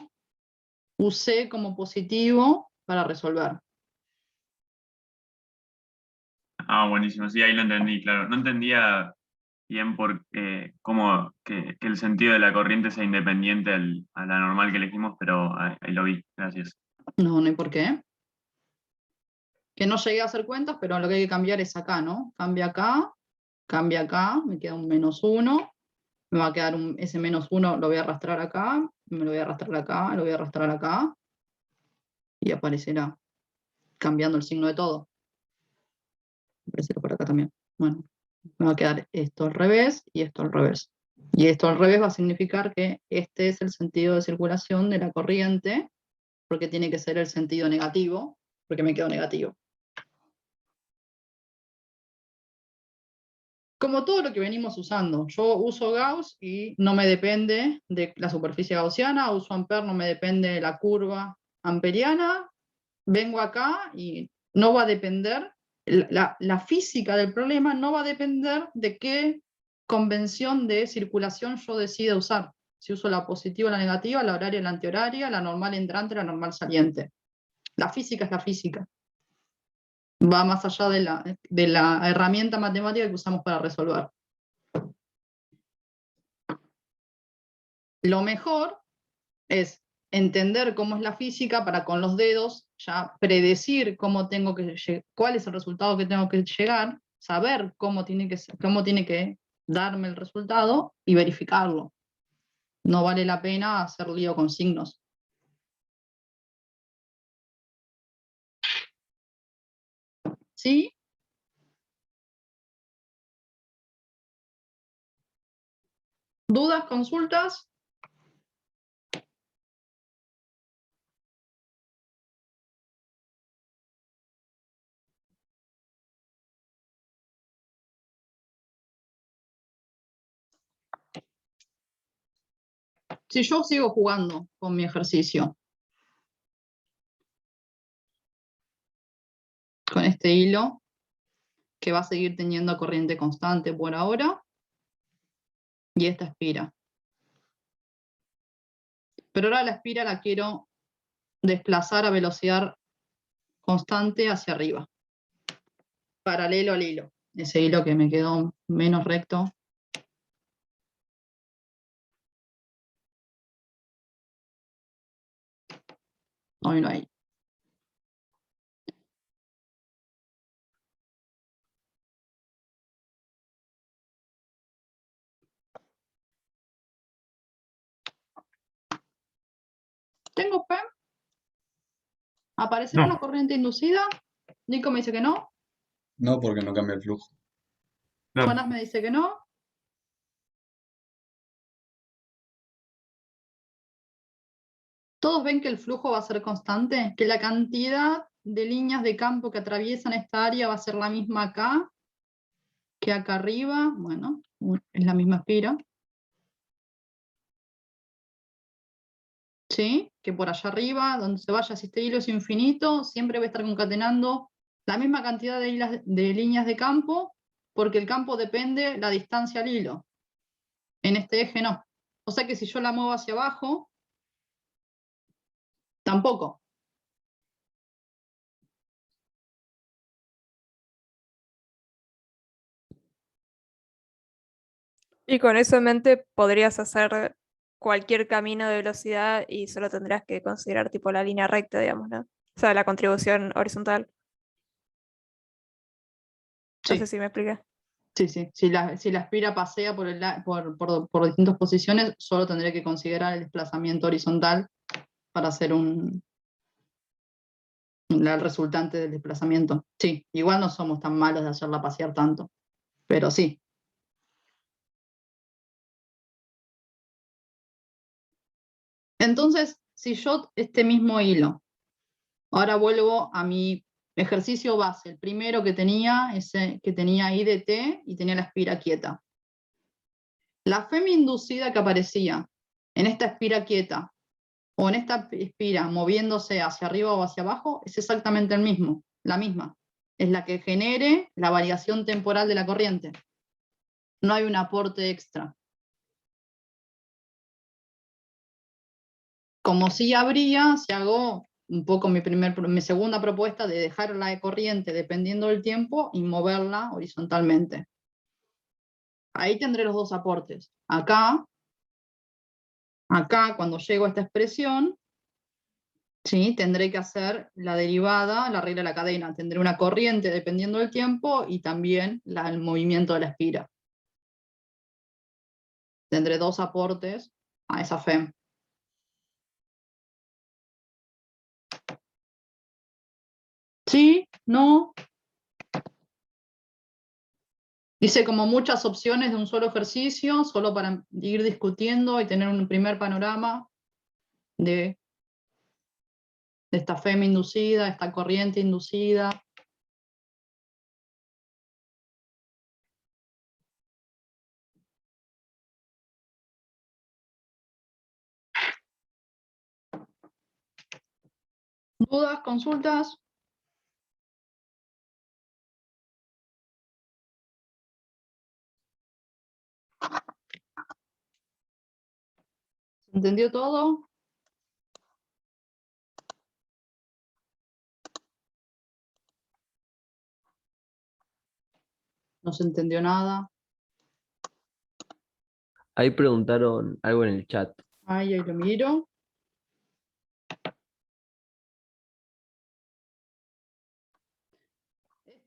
usé como positivo para resolver. Ah, buenísimo, sí, ahí lo entendí, claro. No entendía bien por cómo que el sentido de la corriente sea independiente a la normal que elegimos, pero ahí lo vi, gracias. No hay por qué. Que no llegué a hacer cuentas, pero lo que hay que cambiar es acá, ¿no? Cambia acá, me queda un -1, me va a quedar ese -1, lo voy a arrastrar acá, me lo voy a arrastrar acá, lo voy a arrastrar acá, y aparecerá cambiando el signo de todo. Aparecerá por acá también. Bueno, me va a quedar esto al revés y esto al revés. Y esto al revés va a significar que este es el sentido de circulación de la corriente, porque tiene que ser el sentido negativo, porque me quedó negativo. Como todo lo que venimos usando, yo uso Gauss y no me depende de la superficie gaussiana, uso Ampère, no me depende de la curva amperiana, vengo acá y no va a depender, la física del problema no va a depender de qué convención de circulación yo decida usar. Si uso la positiva o la negativa, la horaria o la antihoraria, la normal entrante, la normal saliente. La física es la física. Va más allá de la herramienta matemática que usamos para resolver. Lo mejor es entender cómo es la física para con los dedos ya predecir cuál es el resultado que tengo que llegar, saber cómo tiene que darme el resultado y verificarlo. No vale la pena hacer lío con signos. ¿Sí? ¿Dudas, consultas? Si yo sigo jugando con mi ejercicio, con este hilo, que va a seguir teniendo corriente constante por ahora, y esta espira. Pero ahora la espira la quiero desplazar a velocidad constante hacia arriba, paralelo al hilo. Ese hilo que me quedó menos recto. Hoy no hay. Tengo fe. ¿Aparecerá No. una corriente inducida? Nico me dice que no. No, porque no cambia el flujo. No. Jonas me dice que no. ¿Todos ven que el flujo va a ser constante? ¿Que la cantidad de líneas de campo que atraviesan esta área va a ser la misma acá que acá arriba? Bueno, es la misma espira. ¿Sí? Que por allá arriba, donde se vaya, si este hilo es infinito, siempre va a estar concatenando la misma cantidad de líneas de campo, porque el campo depende la distancia al hilo. En este eje no. O sea que si yo la muevo hacia abajo, tampoco. Y con eso en mente podrías hacer cualquier camino de velocidad y solo tendrás que considerar tipo la línea recta, digamos, ¿no? O sea, la contribución horizontal. No Sí. sé si me expliqué. Sí, sí. Si la espira pasea por distintas posiciones, solo tendré que considerar el desplazamiento horizontal para hacer el resultante del desplazamiento. Sí, igual no somos tan malos de hacerla pasear tanto, pero sí. Entonces, si yo este mismo hilo, ahora vuelvo a mi ejercicio base, el primero que tenía, ese que tenía I de T y tenía la espira quieta. La FEM inducida que aparecía en esta espira quieta o en esta espira moviéndose hacia arriba o hacia abajo es exactamente la misma. Es la que genere la variación temporal de la corriente. No hay un aporte extra. Como sí habría, si hago un poco mi segunda propuesta de dejar la corriente dependiendo del tiempo y moverla horizontalmente. Ahí tendré los dos aportes. Acá, cuando llego a esta expresión, ¿sí? Tendré que hacer la derivada, la regla de la cadena. Tendré una corriente dependiendo del tiempo y también el movimiento de la espira. Tendré dos aportes a esa FEM. ¿Sí? ¿No? Dice como muchas opciones de un solo ejercicio, solo para ir discutiendo y tener un primer panorama de esta FEM inducida, esta corriente inducida. ¿Dudas? ¿Consultas? ¿Se entendió todo? ¿No se entendió nada? Ahí preguntaron algo en el chat. Ahí lo miro.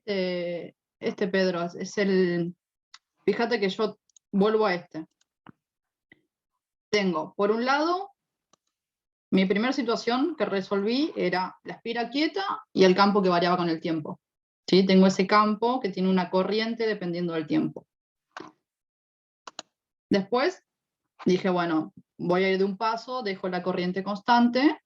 Este Pedro es el... Fíjate que yo vuelvo a este. Tengo, por un lado, mi primera situación que resolví era la espira quieta y el campo que variaba con el tiempo. ¿Sí? Tengo ese campo que tiene una corriente dependiendo del tiempo. Después dije, bueno, voy a ir de un paso, dejo la corriente constante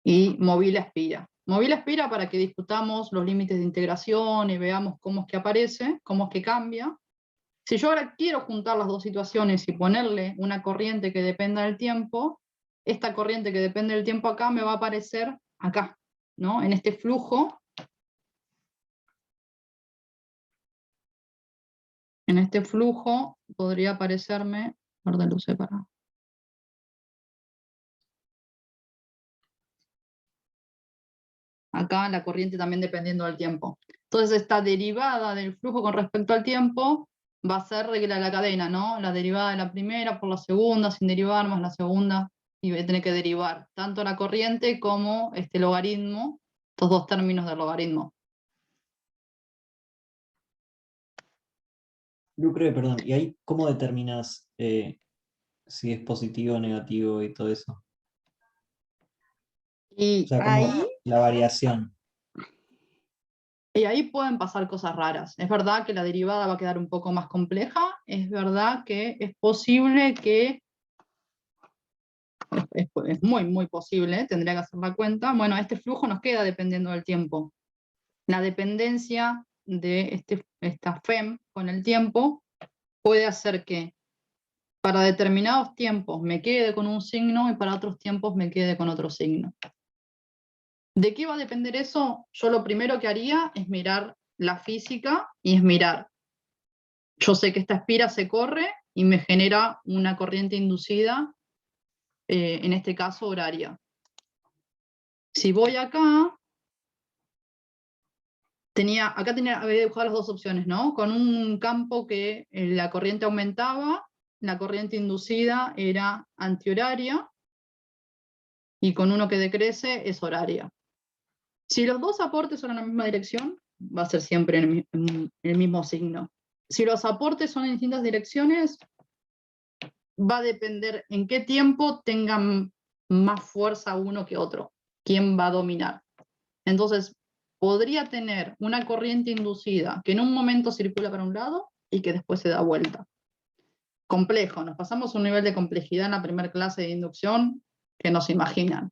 y moví la espira. Moví la espira para que discutamos los límites de integración y veamos cómo es que aparece, cómo es que cambia. Si yo ahora quiero juntar las dos situaciones y ponerle una corriente que dependa del tiempo, esta corriente que depende del tiempo acá me va a aparecer acá, ¿no? En este flujo. En este flujo podría aparecerme, orden luz separada. Acá la corriente también dependiendo del tiempo. Entonces esta derivada del flujo con respecto al tiempo va a ser regla de la cadena, ¿no? La derivada de la primera por la segunda, sin derivar, más la segunda, y voy a tener que derivar tanto la corriente como este logaritmo, estos dos términos del logaritmo. Lucre, perdón, ¿y ahí cómo determinas si es positivo o negativo y todo eso? Y O sea, como ahí, la variación. y ahí pueden pasar cosas raras. Es verdad que la derivada va a quedar un poco más compleja, es verdad que es posible que, es muy, muy posible, tendría que hacer la cuenta. Bueno, este flujo nos queda dependiendo del tiempo. La dependencia de esta FEM con el tiempo puede hacer que para determinados tiempos me quede con un signo y para otros tiempos me quede con otro signo. ¿De qué va a depender eso? Yo lo primero que haría es mirar la física y es mirar. Yo sé que esta espira se corre y me genera una corriente inducida, en este caso horaria. Si voy acá, había dibujado las dos opciones, ¿no? Con un campo que la corriente aumentaba, la corriente inducida era antihoraria, y con uno que decrece es horaria. Si los dos aportes son en la misma dirección, va a ser siempre en el mismo signo. Si los aportes son en distintas direcciones, va a depender en qué tiempo tengan más fuerza uno que otro, quién va a dominar. Entonces, podría tener una corriente inducida que en un momento circula para un lado y que después se da vuelta. Complejo, nos pasamos un nivel de complejidad en la primera clase de inducción que no se imaginan.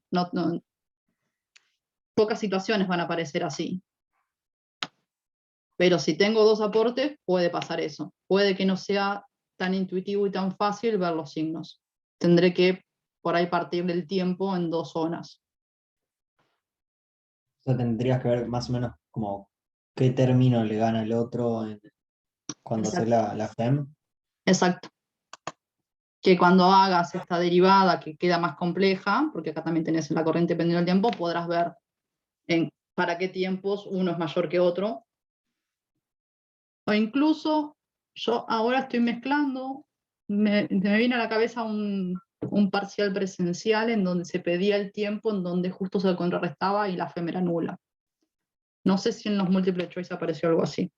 Pocas situaciones van a aparecer así. Pero si tengo dos aportes, puede pasar eso. Puede que no sea tan intuitivo y tan fácil ver los signos. Tendré que por ahí partir del tiempo en dos zonas. O sea, tendrías que ver más o menos como qué término le gana el otro cuando haces la FEM. Exacto. Que cuando hagas esta derivada que queda más compleja, porque acá también tenés la corriente dependiendo del tiempo, podrás ver para qué tiempos uno es mayor que otro. O incluso, yo ahora estoy mezclando, me viene a la cabeza un parcial presencial en donde se pedía el tiempo en donde justo se contrarrestaba y la FEM era nula. No sé si en los múltiples choice apareció algo así.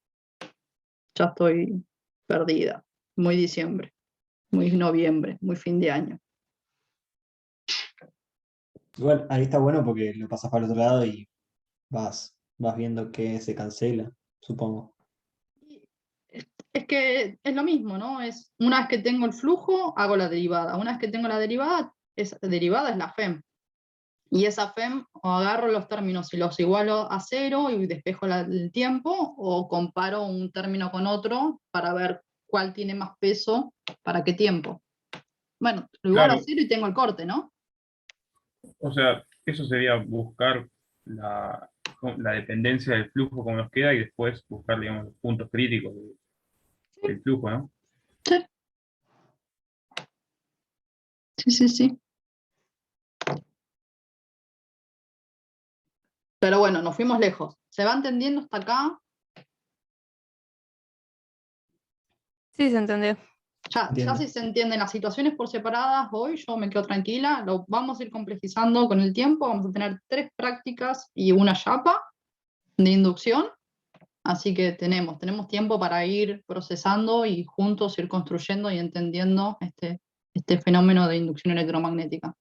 Ya estoy perdida. Muy diciembre, muy noviembre, muy fin de año. Igual ahí está bueno porque lo pasas para el otro lado y vas viendo qué se cancela, supongo. Es que es lo mismo, ¿no? Una vez que tengo el flujo, hago la derivada. Una vez que tengo la derivada, esa derivada es la FEM. Y esa FEM, o agarro los términos y los igualo a cero y despejo el tiempo, o comparo un término con otro para ver cuál tiene más peso para qué tiempo. Bueno, lo igualo a Claro, cero y tengo el corte, ¿no? o sea, eso sería buscar la dependencia del flujo como nos queda y después buscar, digamos, los puntos críticos del flujo, ¿no? Sí, sí, sí. Pero bueno, nos fuimos lejos. ¿Se va entendiendo hasta acá? Sí, se entendió. Ya Entiendo. si se entienden las situaciones por separadas, hoy yo me quedo tranquila, lo vamos a ir complejizando con el tiempo, vamos a tener 3 prácticas y una chapa de inducción, así que tenemos tiempo para ir procesando y juntos ir construyendo y entendiendo este fenómeno de inducción electromagnética.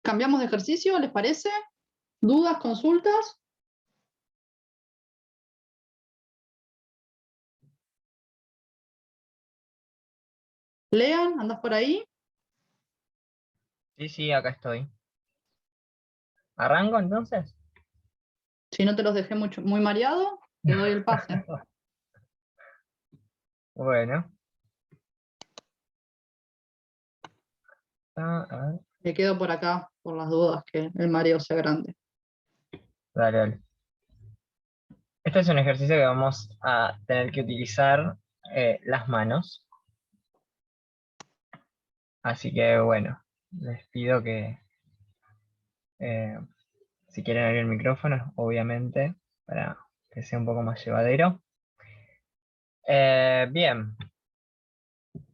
¿Cambiamos de ejercicio? ¿Les parece? ¿Dudas, consultas? Lean, ¿andás por ahí? Sí, sí, acá estoy. ¿Arranco entonces? Si no te los dejé muy mareado, te doy el pase. Bueno. A ver, Me quedo por acá, por las dudas, que el mareo sea grande. dale, dale. Este es un ejercicio que vamos a tener que utilizar las manos. Así que bueno, les pido que si quieren abrir el micrófono, obviamente, para que sea un poco más llevadero. Bien,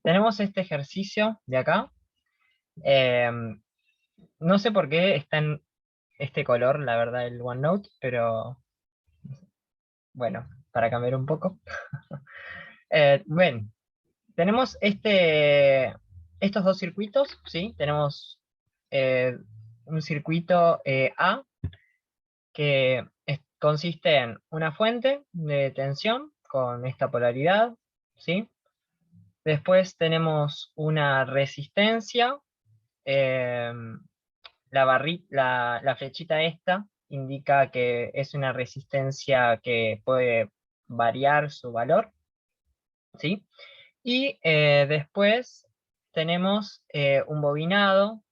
tenemos este ejercicio de acá. No sé por qué está en este color, la verdad, el OneNote, pero bueno, para cambiar un poco. Ven, tenemos estos dos circuitos, ¿sí? Tenemos un circuito A, que consiste en una fuente de tensión con esta polaridad, ¿sí? Después tenemos una resistencia, la flechita esta indica que es una resistencia que puede variar su valor, ¿sí? Y después tenemos un bobinado,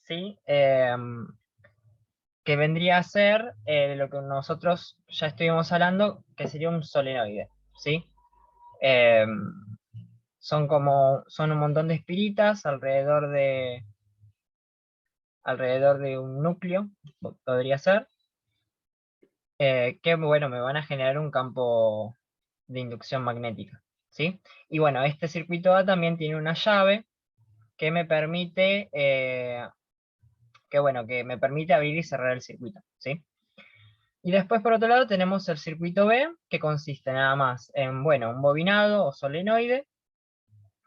¿sí? Que vendría a ser lo que nosotros ya estuvimos hablando, que sería un solenoide, ¿sí? Son un montón de espiritas alrededor de un núcleo, podría ser, que bueno, me van a generar un campo de inducción magnética, ¿sí? Y bueno, este circuito A también tiene una llave que me permite, abrir y cerrar el circuito, ¿sí? Y después, por otro lado, tenemos el circuito B, que consiste nada más en, bueno, un bobinado o solenoide,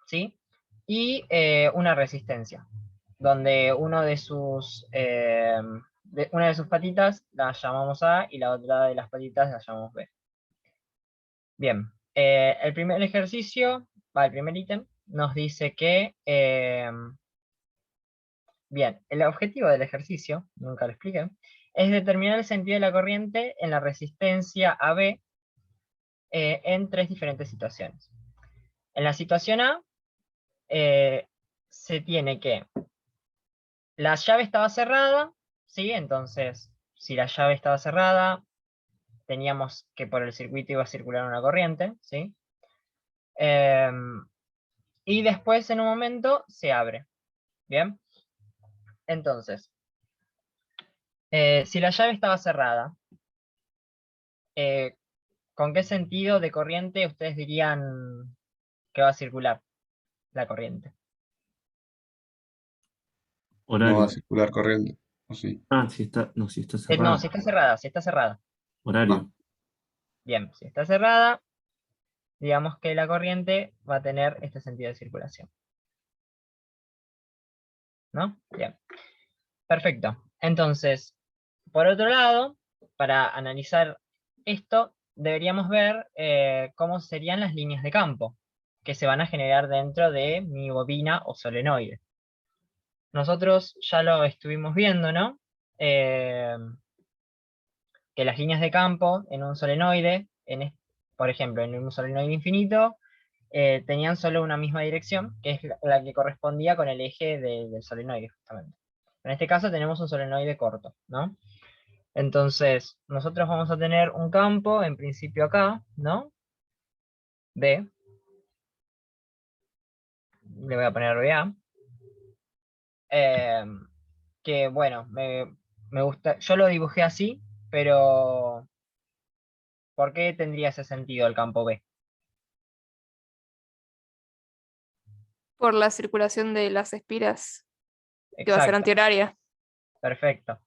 ¿sí? Y una resistencia, donde una de sus patitas la llamamos A y la otra de las patitas la llamamos B. Bien, el primer ítem nos dice que, bien, el objetivo del ejercicio, nunca lo expliqué, es determinar el sentido de la corriente en la resistencia AB en tres diferentes situaciones. En la situación A, se tiene que la llave estaba cerrada, ¿sí? Entonces, si la llave estaba cerrada, teníamos que por el circuito iba a circular una corriente, ¿sí? Y después, en un momento, se abre, ¿bien? Entonces, si la llave estaba cerrada, ¿con qué sentido de corriente ustedes dirían que va a circular la corriente? No va Horario. a circular corriente, ¿o sí? Ah, si está No, cerrada. si está cerrada. Horario. Bien, si está cerrada, digamos que la corriente va a tener este sentido de circulación. ¿No? Bien. Perfecto. Entonces, por otro lado, para analizar esto, deberíamos ver cómo serían las líneas de campo que se van a generar dentro de mi bobina o solenoide. Nosotros ya lo estuvimos viendo, ¿no? Que las líneas de campo en un solenoide, por ejemplo, en un solenoide infinito, tenían solo una misma dirección, que es la que correspondía con el eje del solenoide, justamente. En este caso tenemos un solenoide corto, ¿no? Entonces, nosotros vamos a tener un campo, en principio acá, ¿no? B. Le voy a poner BA. Que bueno, me gusta, yo lo dibujé así, pero ¿por qué tendría ese sentido el campo B? Por la circulación de las espiras, que va a ser Exacto, antihoraria. perfecto.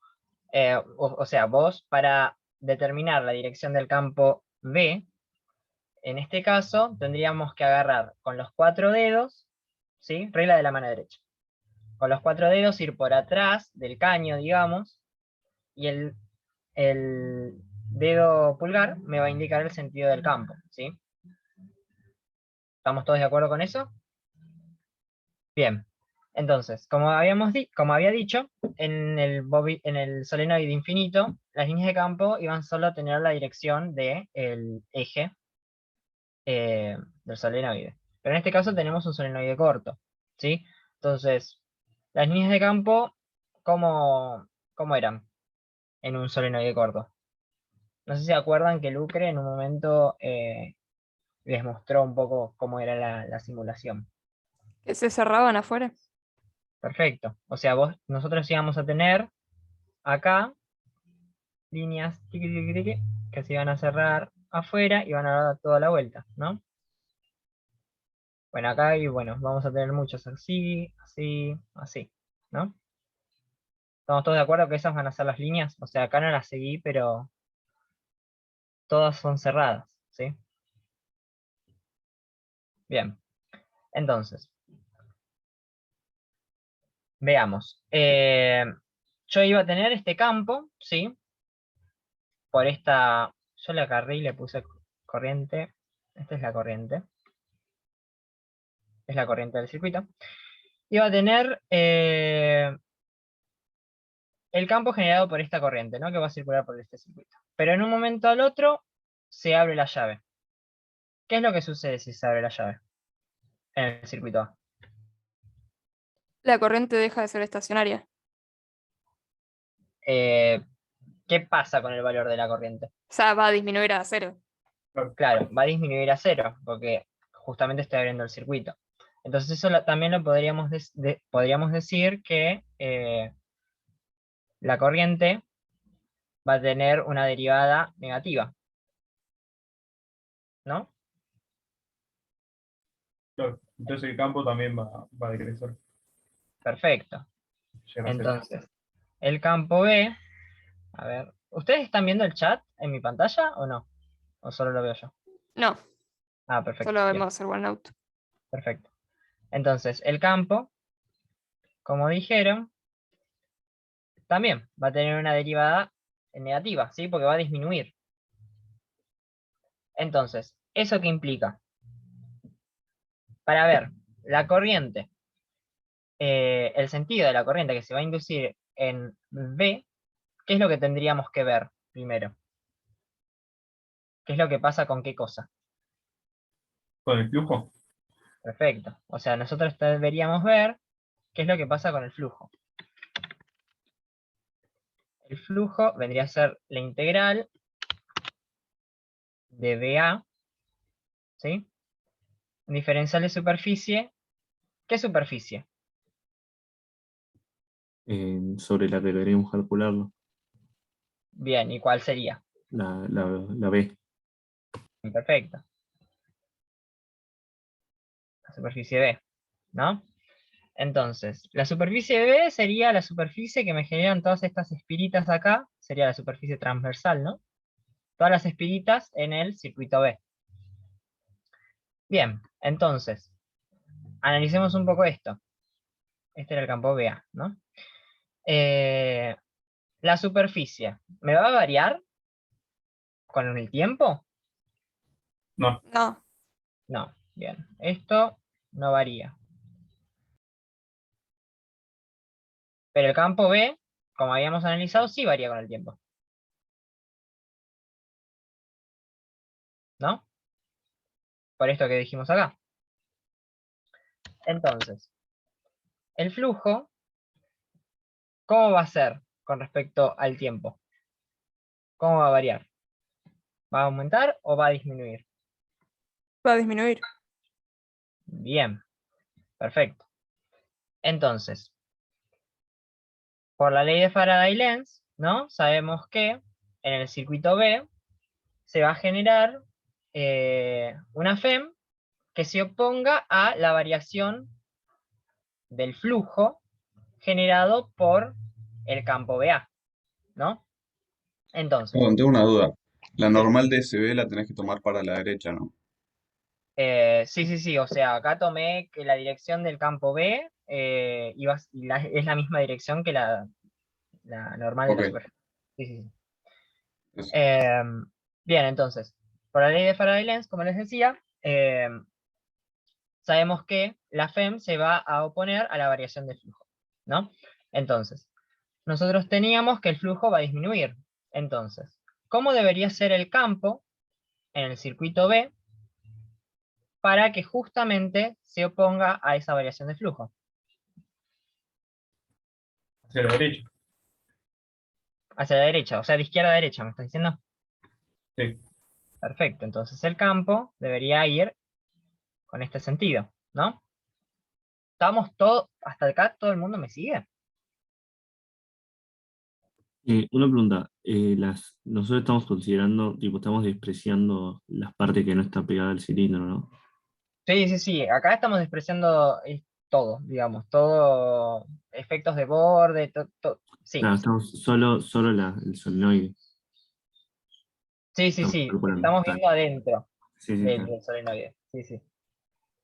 O sea, vos para determinar la dirección del campo B, en este caso tendríamos que agarrar con los 4 dedos, ¿sí? Regla de la mano derecha. Con los 4 dedos ir por atrás del caño, digamos, y el dedo pulgar me va a indicar el sentido del campo, ¿sí? ¿Estamos todos de acuerdo con eso? Bien. Entonces, como había dicho, en el solenoide infinito, las líneas de campo iban solo a tener la dirección del eje del solenoide. Pero en este caso tenemos un solenoide corto, ¿sí? Entonces, las líneas de campo, ¿cómo eran en un solenoide corto? No sé si se acuerdan que Lucre en un momento les mostró un poco cómo era la simulación. Que se cerraban afuera. Perfecto. O sea, nosotros íbamos a tener acá líneas tiqui, tiqui, tiqui, que se iban a cerrar afuera y van a dar toda la vuelta, ¿no? Bueno, acá y bueno, vamos a tener muchos así, así, así, ¿no? ¿Estamos todos de acuerdo que esas van a ser las líneas? O sea, acá no las seguí, pero todas son cerradas, ¿sí? Bien. Entonces, veamos. Yo iba a tener este campo, ¿sí? Por esta, yo le agarré y le puse corriente. Esta es la corriente. Es la corriente del circuito. Iba a tener el campo generado por esta corriente, ¿no? Que va a circular por este circuito. Pero en un momento al otro se abre la llave. ¿Qué es lo que sucede si se abre la llave en el circuito A? La corriente deja de ser estacionaria. ¿Qué pasa con el valor de la corriente? O sea, va a disminuir a 0. Claro, va a disminuir a 0, porque justamente está abriendo el circuito. Entonces eso también lo podríamos decir que la corriente va a tener una derivada negativa, ¿no? Claro, entonces el campo también va a decrecer. Perfecto. Llega a ser. Entonces, el campo B, a ver, ¿ustedes están viendo el chat en mi pantalla o no? ¿O solo lo veo yo? No, Ah, perfecto. solo bien, vemos el OneNote. perfecto. Entonces, el campo, como dijeron, también va a tener una derivada negativa, ¿sí? Porque va a disminuir. Entonces, ¿eso qué implica? Para ver la corriente, el sentido de la corriente que se va a inducir en B, ¿qué es lo que tendríamos que ver primero? ¿Qué es lo que pasa con qué cosa? ¿Con el flujo? Perfecto. O sea, nosotros deberíamos ver qué es lo que pasa con el flujo. El flujo vendría a ser la integral de BA, ¿sí? Diferencial de superficie. ¿Qué superficie? Sobre la que deberíamos calcularlo. Bien, ¿y cuál sería? La B. Perfecto. La superficie B, ¿no? Entonces, la superficie B sería la superficie que me generan todas estas espiritas acá, sería la superficie transversal, ¿no? Todas las espiritas en el circuito B. Bien, entonces, analicemos un poco esto. Este era el campo BA, ¿no? La superficie, ¿me va a variar con el tiempo? No. No, No, bien. Esto no varía. Pero el campo B, como habíamos analizado, sí varía con el tiempo. ¿No? Por esto que dijimos acá. Entonces, el flujo, ¿cómo va a ser con respecto al tiempo? ¿Cómo va a variar? ¿Va a aumentar o va a disminuir? va a disminuir. Bien, perfecto. Entonces, por la ley de Faraday-Lenz, ¿no? Sabemos que en el circuito B se va a generar una FEM que se oponga a la variación del flujo generado por el campo BA, ¿no? Entonces, Perdón, tengo una duda. La sí, normal de SB la tenés que tomar para la derecha, ¿no? sí, o sea, acá tomé que la dirección del campo B es la misma dirección que la normal de la Ok, superficie. Sí, sí, sí. eso. Bien, entonces, por la ley de Faraday-Lenz, como les decía, sabemos que la FEM se va a oponer a la variación del flujo, ¿no? Entonces, nosotros teníamos que el flujo va a disminuir. Entonces, ¿cómo debería ser el campo en el circuito B para que justamente se oponga a esa variación de flujo? Hacia la derecha. Hacia la derecha, o sea, de izquierda a derecha, ¿me estás diciendo? Sí. Perfecto, entonces el campo debería ir con este sentido, ¿no? ¿Estamos todos, hasta acá todo el mundo me sigue? Una pregunta. Nosotros estamos considerando, tipo, estamos despreciando las partes que no están pegadas al cilindro, ¿no? Sí, acá estamos despreciando todo, digamos, todo, efectos de borde, sí. Claro, estamos solo el solenoide. Sí, Estamos calculando. estamos Está viendo adentro bien. Sí, del está bien. solenoide, sí.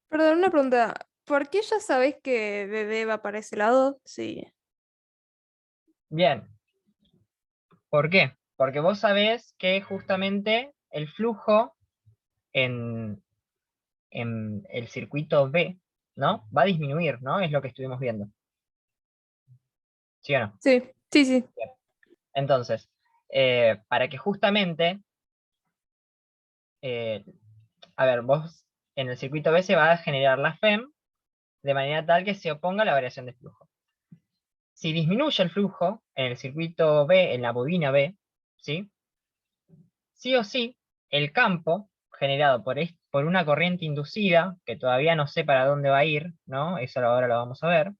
Perdón, una pregunta. ¿Por qué ya sabés que BB va para ese lado? Sí. Bien. ¿Por qué? Porque vos sabés que justamente el flujo en el circuito B, ¿no? Va a disminuir, ¿no? Es lo que estuvimos viendo. ¿Sí o no? Sí, sí, sí. Bien. Entonces, para que justamente, a ver, vos en el circuito B se va a generar la FEM de manera tal que se oponga a la variación de flujo. Si disminuye el flujo en el circuito B, en la bobina B, ¿sí? Sí o sí, el campo generado por una corriente inducida, que todavía no sé para dónde va a ir, ¿no? Eso ahora lo vamos a ver.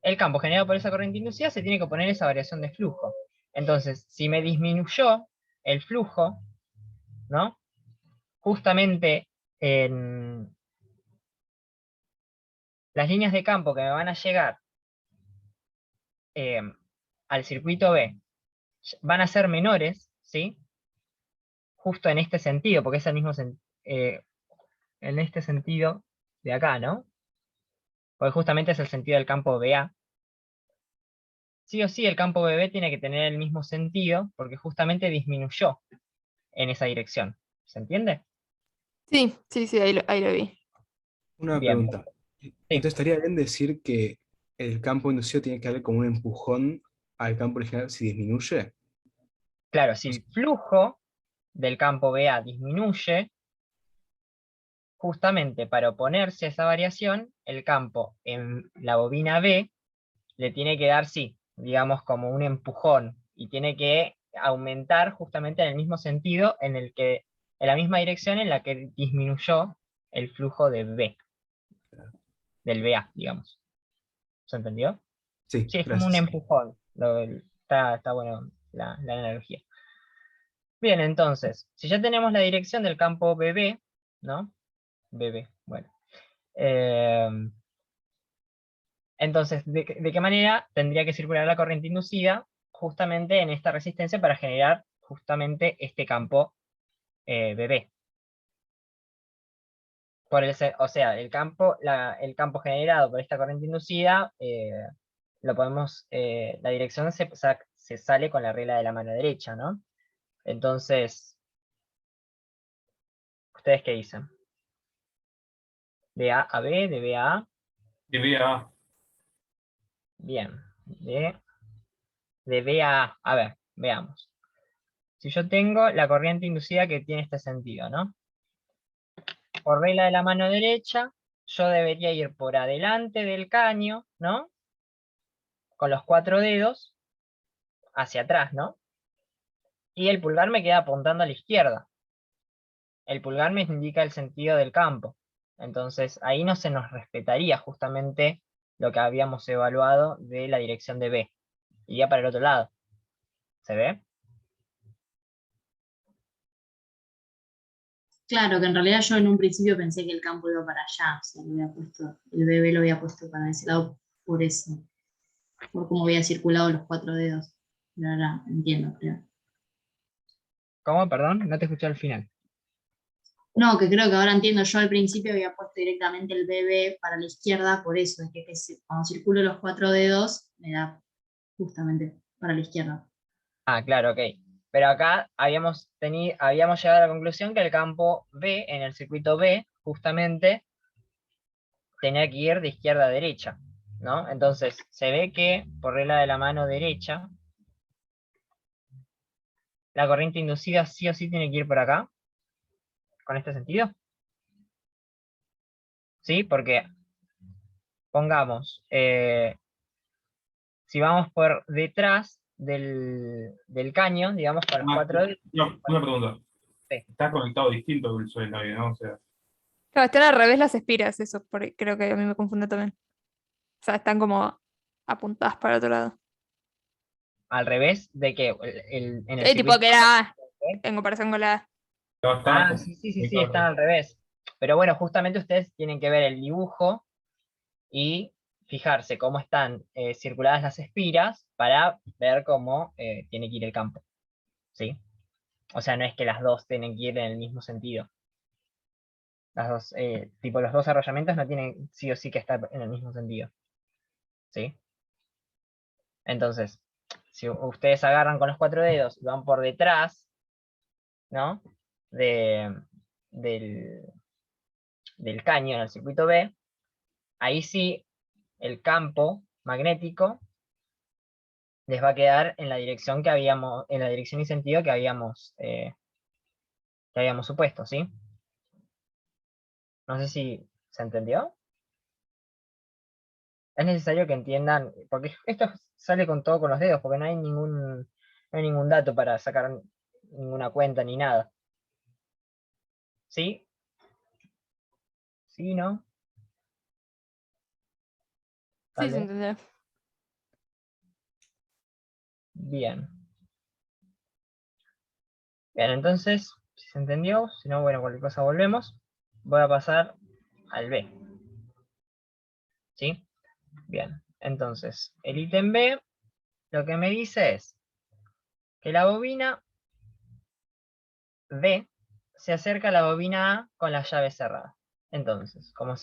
El campo generado por esa corriente inducida se tiene que oponer a esa variación de flujo. Entonces, si me disminuyó el flujo, ¿no? Justamente en las líneas de campo que me van a llegar al circuito B van a ser menores, ¿sí? Justo en este sentido, porque es el mismo en este sentido de acá, ¿no? Porque justamente es el sentido del campo BA. Sí o sí, el campo BB tiene que tener el mismo sentido, porque justamente disminuyó en esa dirección. ¿Se entiende? Sí, sí, sí, ahí lo vi. Una Bien. pregunta. Entonces estaría bien decir que el campo inducido tiene que darle como un empujón al campo original si disminuye. Claro, si el flujo del campo BA disminuye, justamente para oponerse a esa variación, el campo en la bobina B le tiene que dar, sí, digamos como un empujón, y tiene que aumentar justamente en el mismo sentido en la misma dirección en la que disminuyó el flujo de B, del BA, digamos. ¿Se entendió? Sí, Sí, es como un gracias. empujón. Está bueno la analogía. Bien, entonces, si ya tenemos la dirección del campo BB, ¿no? BB, bueno. Entonces, ¿de qué manera tendría que circular la corriente inducida? Justamente en esta resistencia para generar justamente este campo BB. O sea, el campo generado por esta corriente inducida, la dirección se sale con la regla de la mano derecha, ¿no? Entonces, ¿ustedes qué dicen? ¿De A a B? ¿De B a A? De B a A. Bien. De B a A. A ver, veamos. Si yo tengo la corriente inducida que tiene este sentido, ¿no? Por regla de la mano derecha, yo debería ir por adelante del caño, ¿no? Con los 4 dedos hacia atrás, ¿no? Y el pulgar me queda apuntando a la izquierda. El pulgar me indica el sentido del campo. Entonces ahí no se nos respetaría justamente lo que habíamos evaluado de la dirección de B. Iría para el otro lado. ¿Se ve? Claro, que en realidad yo en un principio pensé que el campo iba para allá, o sea, el bebé lo había puesto para ese lado por eso, por cómo había circulado los 4 dedos. Pero ahora entiendo, creo. ¿Cómo? Perdón, no te escuché al final. No, que creo que ahora entiendo, yo al principio había puesto directamente el bebé para la izquierda, por eso, es que cuando circulo los 4 dedos, me da justamente para la izquierda. Ah, claro, ok. Pero acá habíamos llegado a la conclusión que el campo B, en el circuito B, justamente, tenía que ir de izquierda a derecha, ¿no? Entonces, se ve que, por regla de la mano derecha, la corriente inducida sí o sí tiene que ir por acá, con este sentido. ¿Sí? Porque, pongamos, si vamos por detrás del caño, digamos, con los 4 dedos. Una pregunta. Sí. Está conectado distinto que el solenoide, ¿no? O sea, Claro, están al revés las espiras, eso creo que a mí me confunde también. O sea, están como apuntadas para otro lado. Al revés de que en el Sí, tipo circuito. que era A, en comparación con la A. Ah, sí, están al revés. Pero bueno, justamente ustedes tienen que ver el dibujo y fijarse cómo están circuladas las espiras para ver cómo tiene que ir el campo. ¿Sí? O sea, no es que las dos tienen que ir en el mismo sentido. Las dos, tipo, los dos arrollamientos no tienen sí o sí que estar en el mismo sentido. ¿Sí? Entonces, si ustedes agarran con los 4 dedos y van por detrás, ¿no? Del, del caño en el circuito B, ahí sí el campo magnético les va a quedar en la dirección que habíamos, en la dirección y sentido que habíamos supuesto, ¿sí? No sé si se entendió. Es necesario que entiendan, porque esto sale con todo con los dedos, porque no hay ningún dato para sacar ninguna cuenta ni nada. ¿Sí? ¿Sí, no? Sí, Tal se vez. entendió. Bien. Bien, entonces, si se entendió, si no, bueno, cualquier cosa volvemos. Voy a pasar al B. ¿Sí? Bien, entonces, el ítem B lo que me dice es que la bobina B se acerca a la bobina A con la llave cerrada. Entonces, como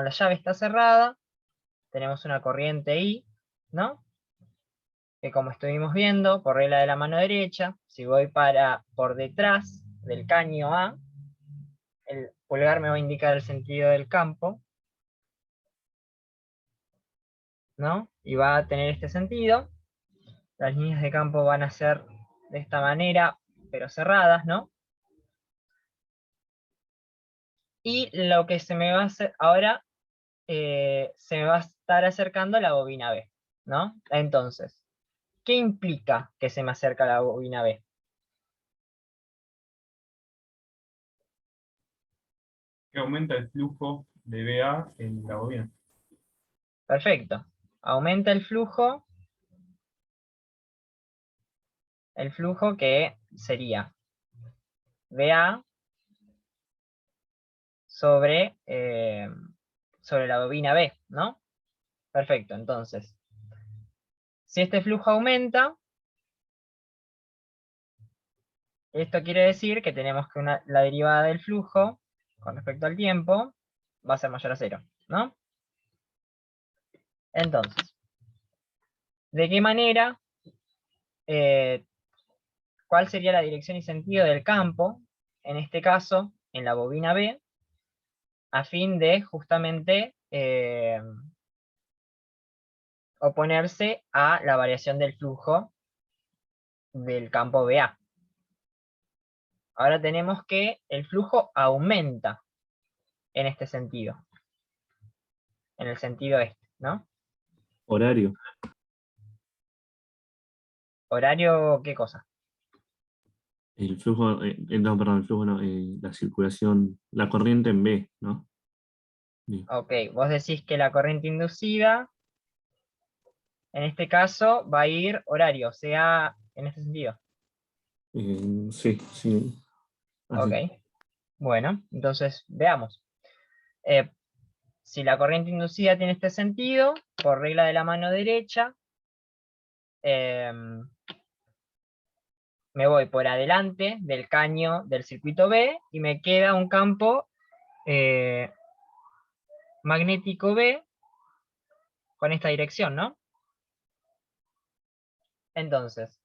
la llave está cerrada, tenemos una corriente I, ¿no? Que como estuvimos viendo, por regla de la mano derecha, si voy por detrás del caño A, el pulgar me va a indicar el sentido del campo, ¿no? Y va a tener este sentido. Las líneas de campo van a ser de esta manera, pero cerradas, ¿no? Y lo que se me va a hacer ahora, se me va a estar acercando la bobina B, ¿no? Entonces, ¿qué implica que se me acerca la bobina B? Que aumenta el flujo de BA en la bobina. Perfecto. Aumenta el flujo que sería BA sobre la bobina B, ¿no? Perfecto, entonces, si este flujo aumenta, esto quiere decir que tenemos que la derivada del flujo con respecto al tiempo va a ser mayor a 0, ¿no? Entonces, ¿de qué manera? ¿Cuál sería la dirección y sentido del campo, en este caso, en la bobina B, a fin de justamente oponerse a la variación del flujo del campo BA? Ahora tenemos que el flujo aumenta en este sentido, en el sentido este, ¿no? Horario. ¿Horario qué cosa? El flujo, no, perdón, el flujo no, la circulación, la corriente en B, ¿no? Bien. Ok, vos decís que la corriente inducida, en este caso, va a ir horario, o sea, en este sentido. Sí, sí. Así. Ok, bueno, entonces veamos. Si la corriente inducida tiene este sentido, por regla de la mano derecha, me voy por adelante del caño del circuito B y me queda un campo magnético B con esta dirección, ¿no? Entonces,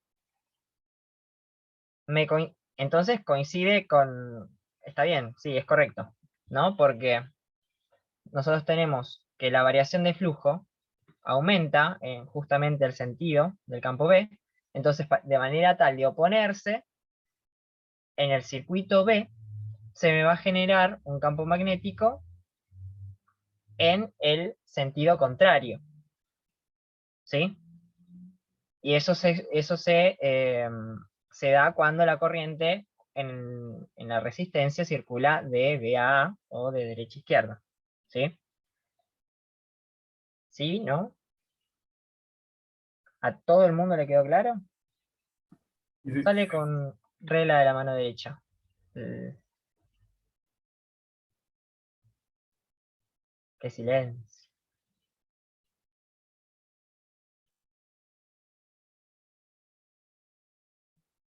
entonces coincide con... Está bien, sí, es correcto, ¿no? Porque nosotros tenemos que la variación de flujo aumenta justamente el sentido del campo B, entonces de manera tal de oponerse, en el circuito B se me va a generar un campo magnético en el sentido contrario, ¿sí? Y se da cuando la corriente en la resistencia circula de B a A o de derecha a izquierda, ¿sí? ¿Sí? ¿No? ¿A todo el mundo le quedó claro? Sí. Sale con regla de la mano derecha. Qué silencio.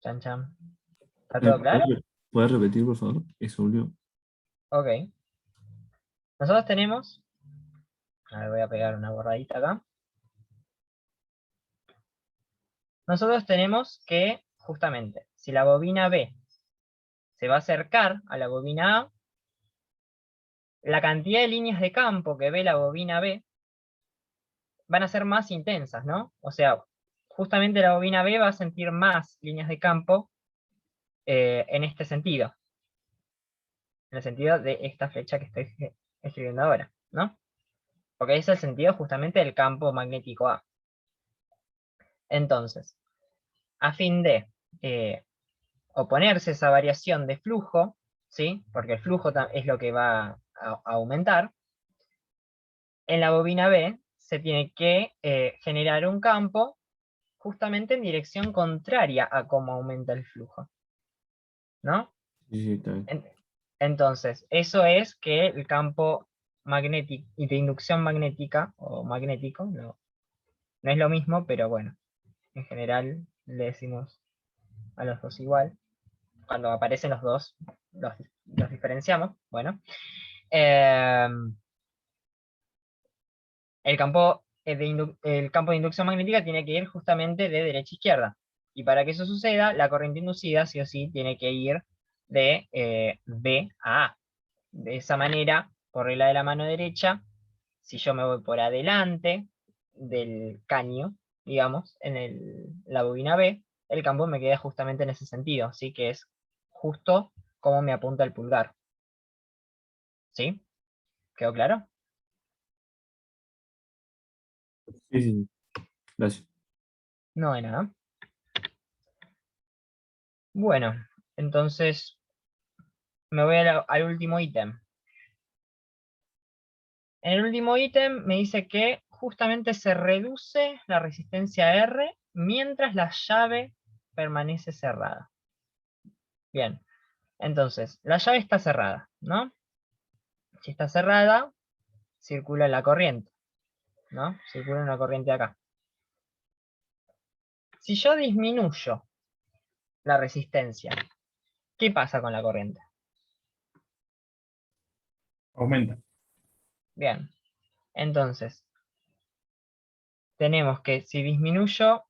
Chan, chan. ¿Está todo claro? ¿Puedes repetir, por favor? Eso, Julio. Ok. Nosotros tenemos, a ver, voy a pegar una borradita acá. Nosotros tenemos que, justamente, si la bobina B se va a acercar a la bobina A, la cantidad de líneas de campo que ve la bobina B van a ser más intensas, ¿no? O sea, justamente la bobina B va a sentir más líneas de campo en este sentido. En el sentido de esta flecha que estoy escribiendo ahora, ¿no? Porque ese es el sentido justamente del campo magnético A. Entonces, a fin de oponerse a esa variación de flujo, ¿sí? Porque el flujo es lo que va a aumentar, en la bobina B se tiene que generar un campo justamente en dirección contraria a cómo aumenta el flujo, ¿no? Sí, sí, está bien. Entonces, eso es que el campo magnético y de inducción magnética, o magnético, no es lo mismo, pero bueno, en general le decimos a los dos igual. Cuando aparecen los dos, los diferenciamos. Bueno, el campo el campo de inducción magnética tiene que ir justamente de derecha a izquierda. Y para que eso suceda, la corriente inducida sí o sí tiene que ir de B a A. De esa manera, por regla de la mano derecha, si yo me voy por adelante del caño, digamos, en la bobina B, el campo me queda justamente en ese sentido, así que es justo como me apunta el pulgar. ¿Sí? ¿Quedó claro? Sí, sí. Gracias. No hay nada. Bueno, entonces me voy al último ítem. En el último ítem me dice que justamente se reduce la resistencia R mientras la llave permanece cerrada. Bien, entonces, la llave está cerrada, ¿no? Si está cerrada, circula la corriente, ¿no? Circula una corriente acá. Si yo disminuyo la resistencia, ¿qué pasa con la corriente? Aumenta. Bien, entonces, tenemos que si disminuyo,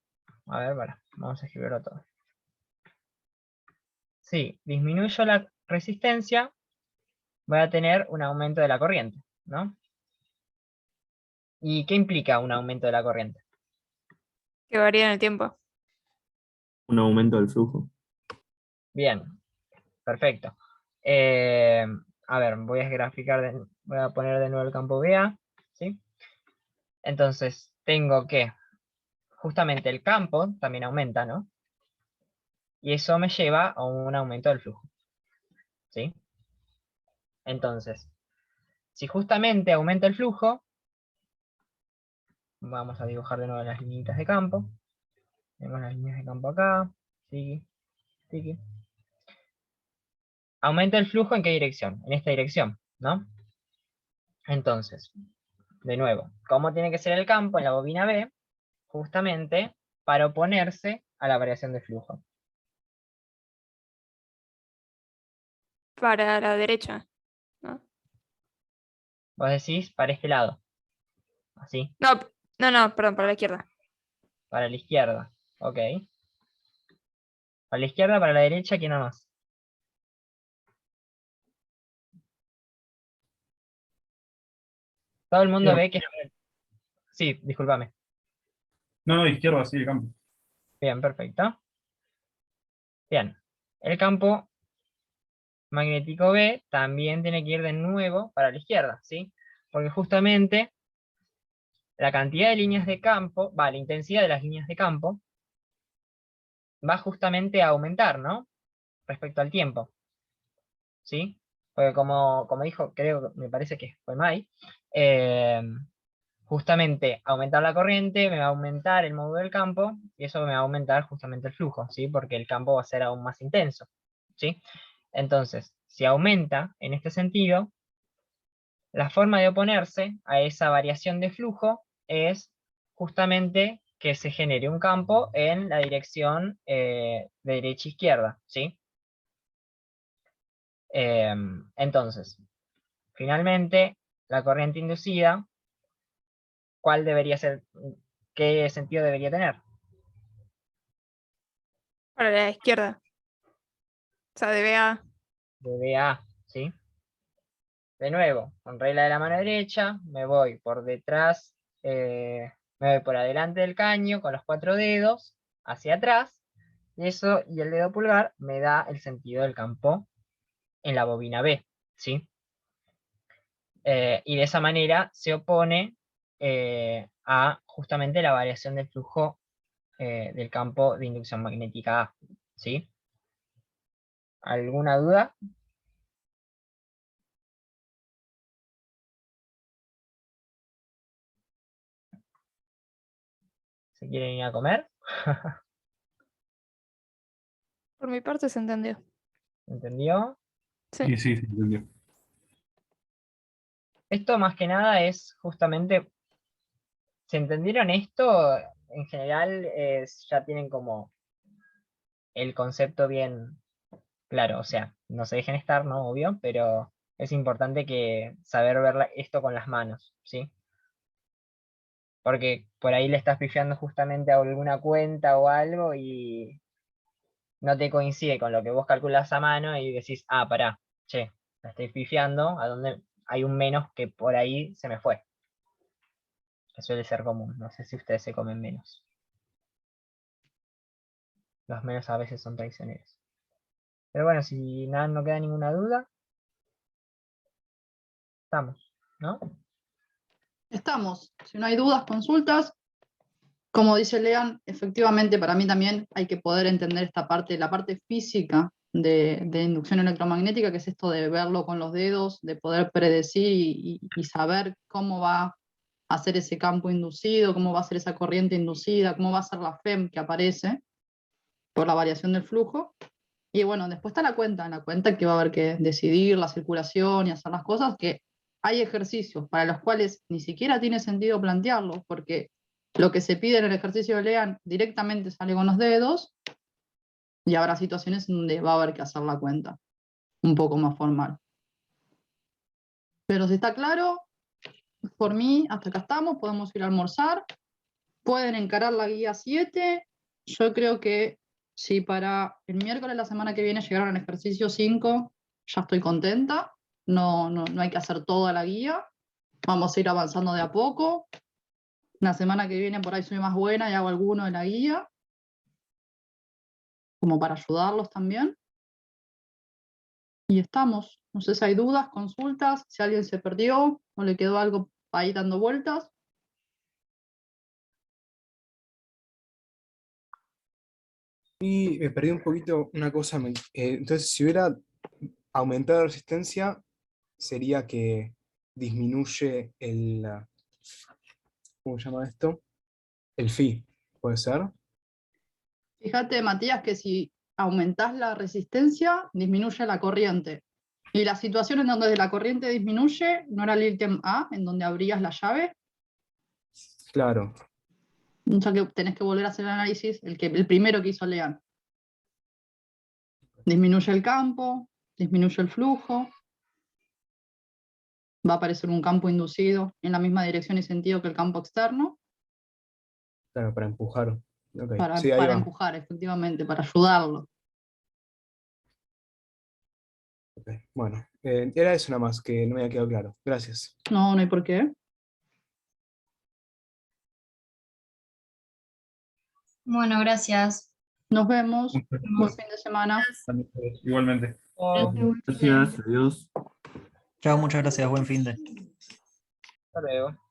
a ver, vamos a escribirlo todo. Si disminuyo la resistencia, voy a tener un aumento de la corriente, ¿no? ¿Y qué implica un aumento de la corriente? Que varía en el tiempo. Un aumento del flujo. Bien, perfecto. A ver, voy a graficar, voy a poner de nuevo el campo BA, ¿sí? Entonces, tengo que, justamente el campo también aumenta, ¿no? Y eso me lleva a un aumento del flujo, ¿sí? Entonces, si justamente aumenta el flujo, vamos a dibujar de nuevo las líneas de campo. Tenemos las líneas de campo acá, tiki, tiki. ¿Aumenta el flujo en qué dirección? En esta dirección, ¿no? Entonces, de nuevo, ¿cómo tiene que ser el campo en la bobina B? Justamente para oponerse a la variación de flujo. Para la derecha, ¿no? Vos decís para este lado. Así. No, no, perdón, para la izquierda. Para la izquierda. Ok. Para la izquierda, para la derecha, ¿quién nada más? Todo el mundo ve que... Sí, discúlpame. No, izquierda, sí, el campo. Bien, perfecto. Bien. El campo magnético B también tiene que ir de nuevo para la izquierda, ¿sí? Porque justamente la cantidad de líneas de campo, la intensidad de las líneas de campo, va justamente a aumentar, ¿no? Respecto al tiempo. ¿Sí? Porque como dijo, creo, me parece que fue Mai, justamente aumentar la corriente me va a aumentar el módulo del campo y eso me va a aumentar justamente el flujo, ¿sí? Porque el campo va a ser aún más intenso, ¿sí? Entonces, si aumenta en este sentido, la forma de oponerse a esa variación de flujo es justamente que se genere un campo en la dirección de derecha a izquierda, ¿sí? Entonces, Finalmente, la corriente inducida, ¿cuál debería ser? ¿Qué sentido debería tener? Para la izquierda. O sea, de BA. De BA, ¿sí? De nuevo, con regla de la mano derecha, me voy por detrás, me voy por adelante del caño con los 4 dedos hacia atrás, y eso y el dedo pulgar me da el sentido del campo en la bobina B, ¿sí? Y de esa manera se opone a justamente la variación del flujo del campo de inducción magnética A, ¿sí? ¿Alguna duda? ¿Se quieren ir a comer? Por mi parte se entendió. ¿Entendió? Sí. Sí, se entendió. Esto más que nada es justamente, ¿se entendieron esto? En general ya tienen como el concepto bien claro, o sea, no se dejen estar, ¿no? Obvio, pero es importante que saber ver esto con las manos, ¿sí? Porque por ahí le estás pifiando justamente a alguna cuenta o algo y no te coincide con lo que vos calculás a mano y decís, ah, pará, che, la estoy pifiando, a donde hay un menos que por ahí se me fue. Que suele ser común, no sé si ustedes se comen menos. Los menos a veces son traicioneros. Pero bueno, si nada, no queda ninguna duda, estamos, ¿no? Estamos. Si no hay dudas, consultas. Como dice Lean, efectivamente para mí también hay que poder entender esta parte, la parte física de inducción electromagnética, que es esto de verlo con los dedos, de poder predecir y saber cómo va a ser ese campo inducido, cómo va a ser esa corriente inducida, cómo va a ser la FEM que aparece por la variación del flujo. Y bueno, después está en la cuenta que va a haber que decidir la circulación y hacer las cosas, que hay ejercicios para los cuales ni siquiera tiene sentido plantearlos, porque lo que se pide en el ejercicio de Lean directamente sale con los dedos, y habrá situaciones donde va a haber que hacer la cuenta un poco más formal. Pero si está claro, por mí, hasta acá estamos, podemos ir a almorzar, pueden encarar la guía 7, yo creo que si para el miércoles la semana que viene llegaron al ejercicio 5, ya estoy contenta, no hay que hacer toda la guía, vamos a ir avanzando de a poco, la semana que viene por ahí soy más buena y hago alguno de la guía, como para ayudarlos también. Y estamos, no sé si hay dudas, consultas, si alguien se perdió o le quedó algo ahí dando vueltas. Y me perdí un poquito una cosa. Entonces, si hubiera aumentado la resistencia, sería que disminuye ¿cómo se llama esto? El phi, ¿puede ser? Fíjate, Matías, que si aumentás la resistencia, disminuye la corriente. Y la situación en donde la corriente disminuye, ¿no era el ítem A, en donde abrías la llave? Claro. O sea que tenés que volver a hacer el análisis, el primero que hizo Lean. Disminuye el campo, disminuye el flujo, va a aparecer un campo inducido en la misma dirección y sentido que el campo externo, Claro, para empujar. Ok, para sí, ahí va. empujar, efectivamente, para ayudarlo. Ok, bueno, era eso nada más, que no me había quedado claro. Gracias. No hay por qué. Bueno, gracias. Nos vemos. Buen fin de semana. Igualmente. Gracias, adiós. Chao, muchas gracias, buen fin de. Hasta luego.